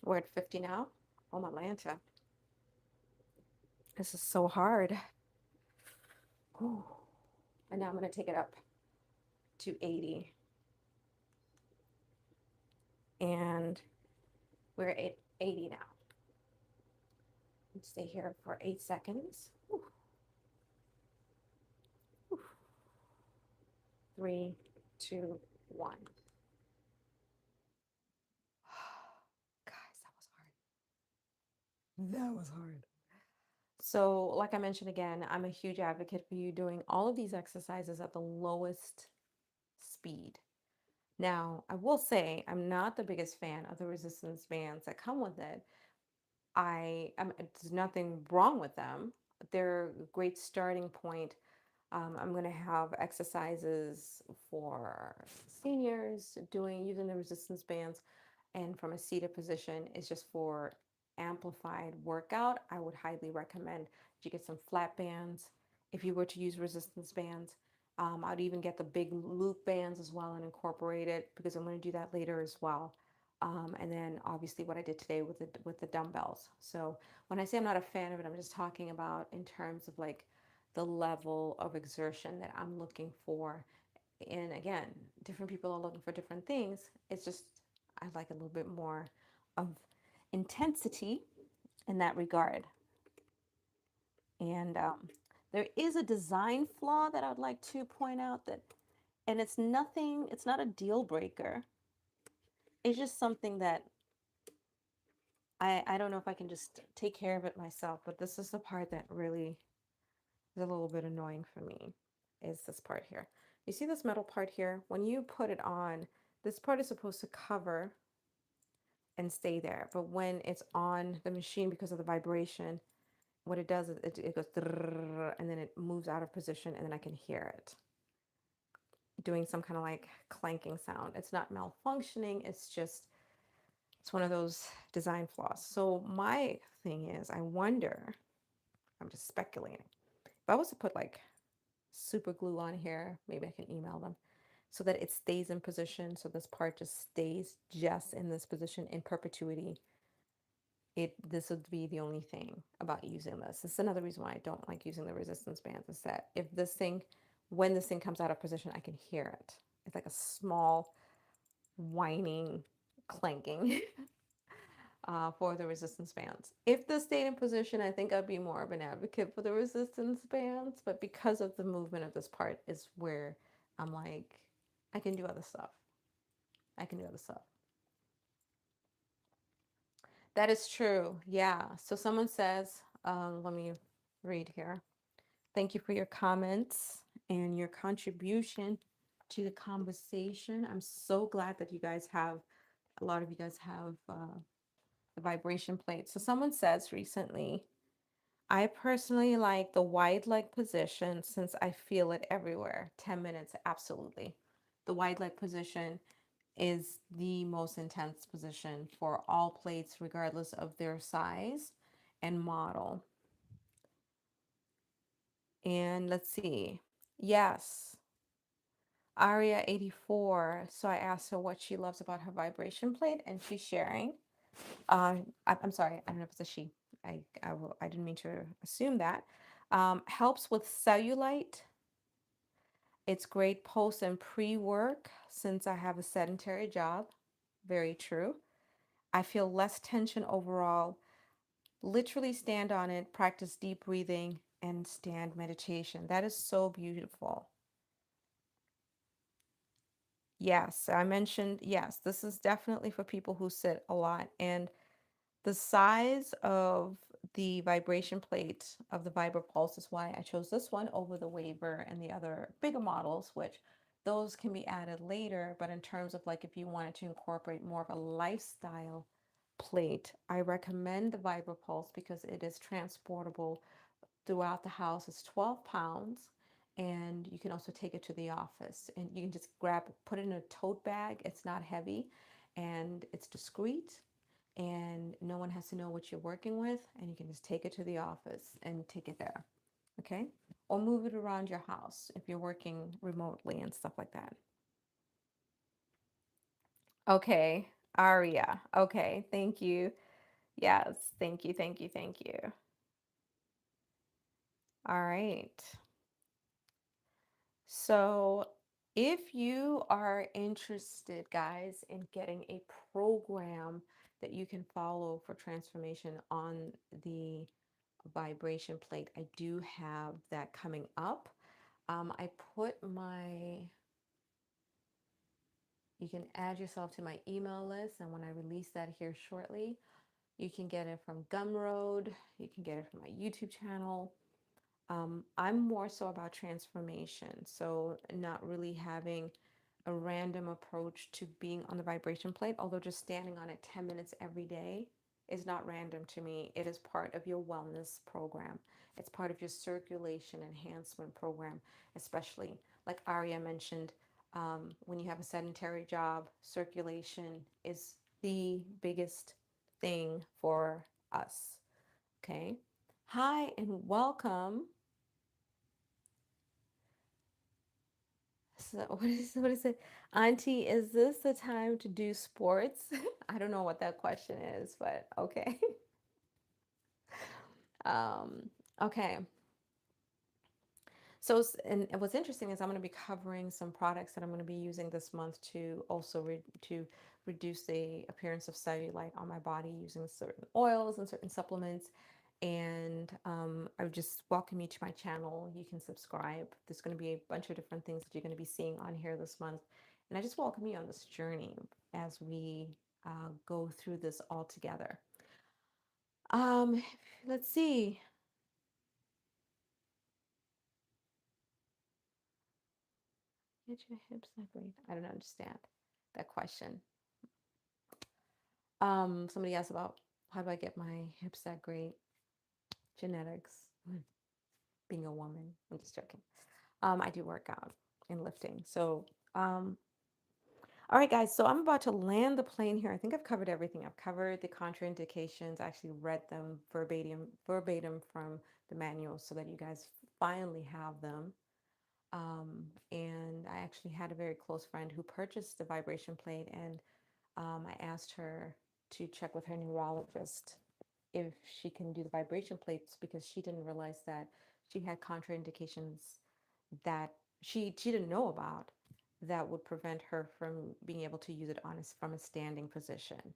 We're at 50 now. Oh, my Lanta. This is so hard. Ooh. And now I'm going to take it up to 80. And we're at 80 now. Stay here for 8 seconds. Ooh. Ooh. 3, 2, 1. Guys, that was hard. That was hard. So, like I mentioned again, I'm a huge advocate for you doing all of these exercises at the lowest speed. Now, I will say I'm not the biggest fan of the resistance bands that come with it. There's nothing wrong with them. They're a great starting point. I'm going to have exercises for seniors using the resistance bands, and from a seated position is just for amplified workout. I would highly recommend that you get some flat bands if you were to use resistance bands. I'd even get the big loop bands as well and incorporate it, because I'm going to do that later as well. And then obviously what I did today with the dumbbells. So when I say I'm not a fan of it, I'm just talking about in terms of like the level of exertion that I'm looking for. And again, different people are looking for different things. It's just I like a little bit more of intensity in that regard. And there is a design flaw that I'd like to point out, that, and it's nothing, it's not a deal breaker. It's just something that I don't know if I can just take care of it myself, but this is the part that really is a little bit annoying for me, is this part here. You see this metal part here? When you put it on, this part is supposed to cover and stay there. But when it's on the machine, because of the vibration, what it does is it goes and then it moves out of position, and then I can hear it doing some kind of like clanking sound. It's not malfunctioning, it's one of those design flaws. So my thing is, I wonder, I'm just speculating, if I was to put like super glue on here, maybe I can email them, so that it stays in position, so this part just stays just in this position in perpetuity. This would be the only thing about using this. This is another reason why I don't like using the resistance bands, is that if this thing, when this thing comes out of position, I can hear it. It's like a small whining clanking for the resistance bands. If this stayed in position, I think I'd be more of an advocate for the resistance bands, but because of the movement of this part is where I'm like, I can do other stuff. I can do other stuff. That is true. Yeah. So someone says, let me read here. Thank you for your comments and your contribution to the conversation. I'm so glad that a lot of you guys have the vibration plate. So someone says recently, I personally like the wide leg position since I feel it everywhere. 10 minutes, absolutely. The wide leg position is the most intense position for all plates, regardless of their size and model. And let's see. Yes. Aria84. So I asked her what she loves about her vibration plate, and she's sharing. I'm sorry, I don't know if it's a she. I didn't mean to assume that. Helps with cellulite It's great post and pre-work since I have a sedentary job. Very true. I feel less tension overall. Literally stand on it, practice deep breathing, and stand meditation. That is so beautiful. Yes, I mentioned, yes, this is definitely for people who sit a lot. And the size of the vibration plate of the VibraPulse is why I chose this one over the Waver and the other bigger models, which those can be added later. But in terms of like if you wanted to incorporate more of a lifestyle plate, I recommend the VibraPulse because it is transportable throughout the house. It's 12 pounds. And you can also take it to the office and you can just grab, put it in a tote bag. It's not heavy and it's discreet and no one has to know what you're working with, and you can just take it to the office and take it there. Okay, or move it around your house if you're working remotely and stuff like that. Okay, Aria. Okay, thank you. Yes, thank you, thank you, thank you. All right. So if you are interested, guys, in getting a program that you can follow for transformation on the vibration plate, I do have that coming up. I put my, you can add yourself to my email list, and when I release that here shortly, you can get it from Gumroad, you can get it from my YouTube channel. I'm more so about transformation, so not really having a random approach to being on the vibration plate, although just standing on it 10 minutes every day is not random to me. It is part of your wellness program. It's part of your circulation enhancement program, especially like Aria mentioned, when you have a sedentary job, circulation is the biggest thing for us. Okay. Hi and welcome. So what is it? Auntie, is this the time to do sports? I don't know what that question is, but okay. Okay. So, and what's interesting is I'm going to be covering some products that I'm going to be using this month to also to reduce the appearance of cellulite on my body using certain oils and certain supplements. And I would just welcome you to my channel. You can subscribe. There's going to be a bunch of different things that you're going to be seeing on here this month. And I just welcome you on this journey as we go through this all together. Um, let's see. Get your hips separate. I don't understand that question. Somebody asked about how do I get my hips that great? Genetics. Being a woman. I'm just joking. I do work out and lifting. So, all right, guys. So I'm about to land the plane here. I think I've covered everything. I've covered the contraindications. I actually read them verbatim from the manual, so that you guys finally have them. And I actually had a very close friend who purchased the vibration plate, and I asked her to check with her neurologist if she can do the vibration plates because she didn't realize that she had contraindications that she didn't know about that would prevent her from being able to use it on from a standing position.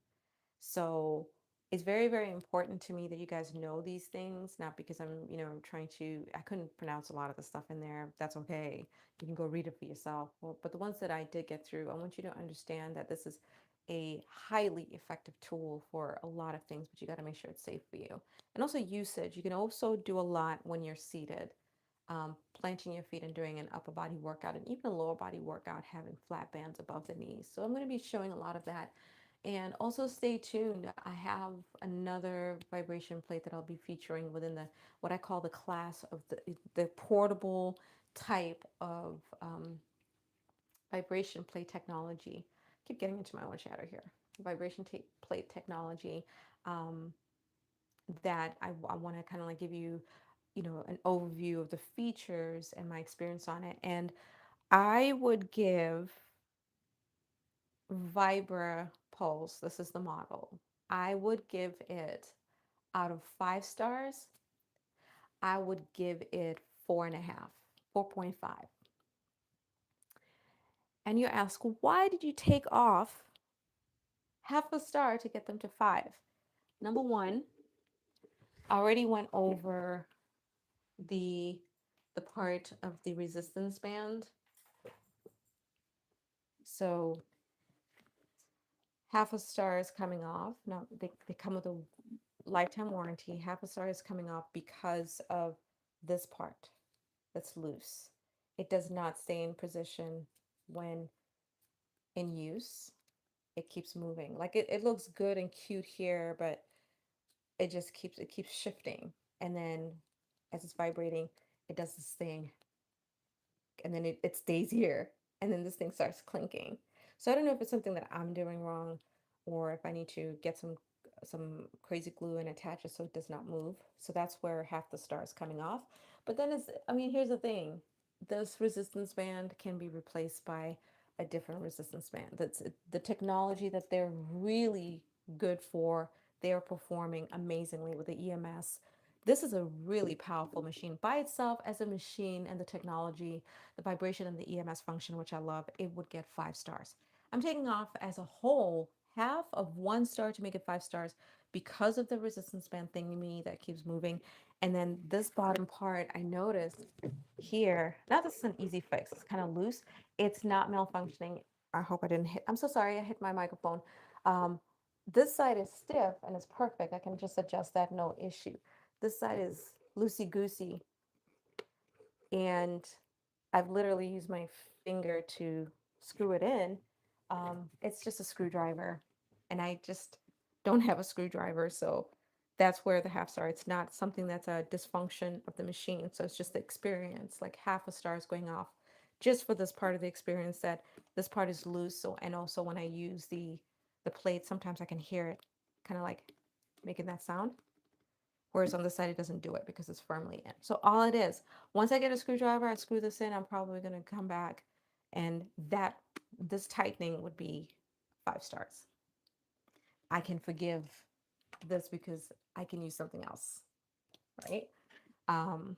So it's very, very important to me that you guys know these things, not because I'm, trying to, I couldn't pronounce a lot of the stuff in there. That's okay. You can go read it for yourself. Well, but the ones that I did get through, I want you to understand that this is a highly effective tool for a lot of things, but you got to make sure it's safe for you. And also usage. You can also do a lot when you're seated, planting your feet and doing an upper body workout and even a lower body workout, having flat bands above the knees. So I'm going to be showing a lot of that. And also stay tuned. I have another vibration plate that I'll be featuring within the what I call the class of the portable type of vibration plate technology. I keep getting into my own shadow here. Vibration plate technology um, that I want to kind of like give you, an overview of the features and my experience on it. And I would give VibraPulse, this is the model, I would give it out of 5 stars, I would give it 4.5, 4.5. And you ask, why did you take off half a star to get them to 5? Number one, I already went over the the part of the resistance band. So half a star is coming off. Now they come with a lifetime warranty. Half a star is coming off because of this part that's loose. It does not stay in position when in use. It keeps moving. Like it looks good and cute here, but it keeps shifting. And then as it's vibrating, it does this thing, and then it stays here, and then this thing starts clinking. So I don't know if it's something that I'm doing wrong, or if I need to get some crazy glue and attach it so it does not move. So that's where half the star is coming off. But then here's the thing. This resistance band can be replaced by a different resistance band. That's the technology that they're really good for. They are performing amazingly with the EMS. This is a really powerful machine by itself as a machine, and the technology, the vibration and the EMS function, which I love, it would get 5 stars. I'm taking off as a whole half of 1 star to make it 5 stars because of the resistance band thingy that keeps moving. And then this bottom part, I noticed here, now this is an easy fix. It's kind of loose. It's not malfunctioning. I hope I didn't hit. I'm so sorry. I hit my microphone. Um, this side is stiff and it's perfect. I can just adjust that, no issue. This side is loosey goosey, and I've literally used my finger to screw it in. It's just a screwdriver, and I just don't have a screwdriver, so that's where the half star. It's not something that's a dysfunction of the machine, so it's just the experience. Like half a star is going off just for this part of the experience, that this part is loose. So, and also when I use the plate, sometimes I can hear it kind of like making that sound. Whereas on this side, it doesn't do it because it's firmly in. So all it is, once I get a screwdriver, I screw this in, I'm probably going to come back, and this tightening would be 5 stars. I can forgive this because I can use something else, right? Um,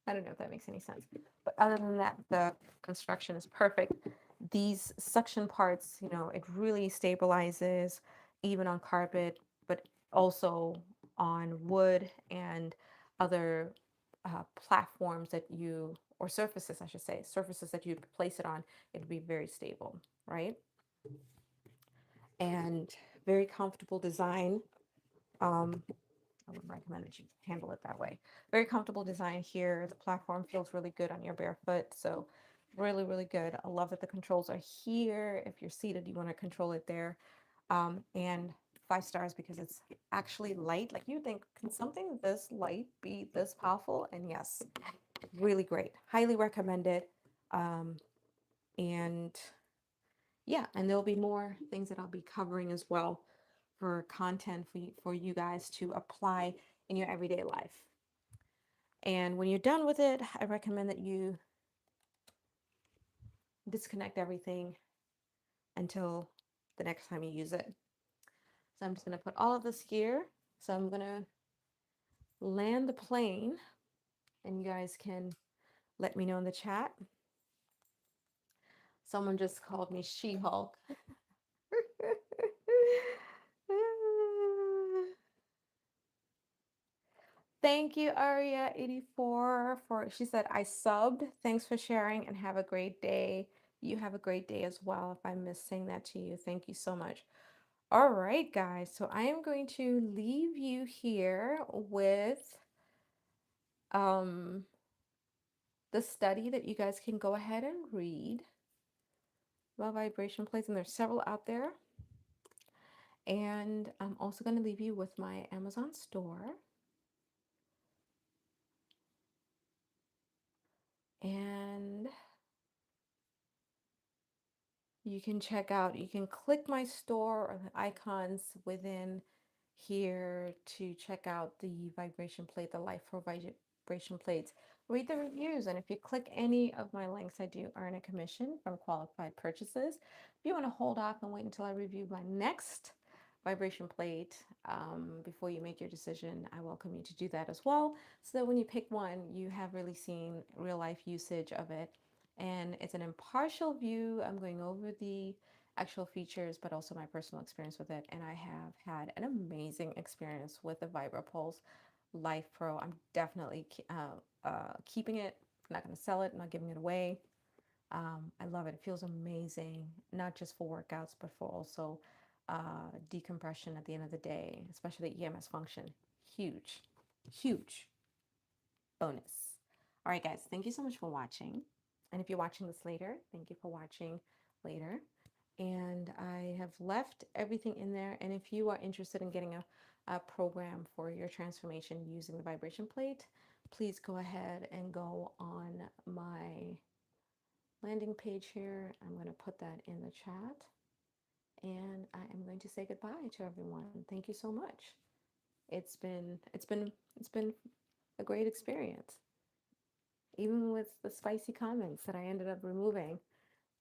I don't know if that makes any sense. But other than that, the construction is perfect. These suction parts, it really stabilizes even on carpet, but also on wood and other platforms or surfaces, I should say, surfaces that you place it on, it'd be very stable, right? And very comfortable design. Um, I would recommend that you handle it that way. Very comfortable design here. The platform feels really good on your bare foot. So really, really good. I love that the controls are here. If you're seated, you want to control it there. And 5 stars because it's actually light. Like you think, can something this light be this powerful? And yes, really great. Highly recommend it. Um, and yeah, and there'll be more things that I'll be covering as well for content for you guys to apply in your everyday life. And when you're done with it, I recommend that you disconnect everything until the next time you use it. So I'm just going to put all of this here. So I'm going to land the plane, and you guys can let me know in the chat. Someone just called me She-Hulk. Thank you, Aria84, she said, I subbed. Thanks for sharing and have a great day. You have a great day as well. If I missed saying that to you, thank you so much. All right, guys. So I am going to leave you here with the study that you guys can go ahead and read about vibration plates, and there's several out there. And I'm also going to leave you with my Amazon store. And you can you can click my store or the icons within here to check out the vibration plate, the Lifepro vibration plates. Read the reviews, and if you click any of my links, I do earn a commission from qualified purchases. If you want to hold off and wait until I review my next vibration plate before you make your decision, I welcome you to do that as well, so that when you pick one, you have really seen real life usage of it And it's an impartial view. I'm going over the actual features, but also my personal experience with it. And I have had an amazing experience with the VibraPulse Life Pro. I'm definitely keeping it. I'm not going to sell it. I'm not giving it away. I love it. It feels amazing, not just for workouts, but for also decompression at the end of the day, especially the EMS function. Huge, huge bonus. All right, guys, thank you so much for watching. And if you're watching this later, thank you for watching later. And I have left everything in there. And if you are interested in getting a program for your transformation using the vibration plate, please go ahead and go on my landing page here. I'm going to put that in the chat. And I am going to say goodbye to everyone. Thank you so much. It's been a great experience. Even with the spicy comments that I ended up removing,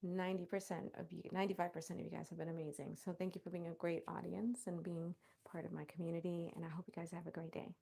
90% of you, 95% of you guys have been amazing. So thank you for being a great audience and being part of my community. And I hope you guys have a great day.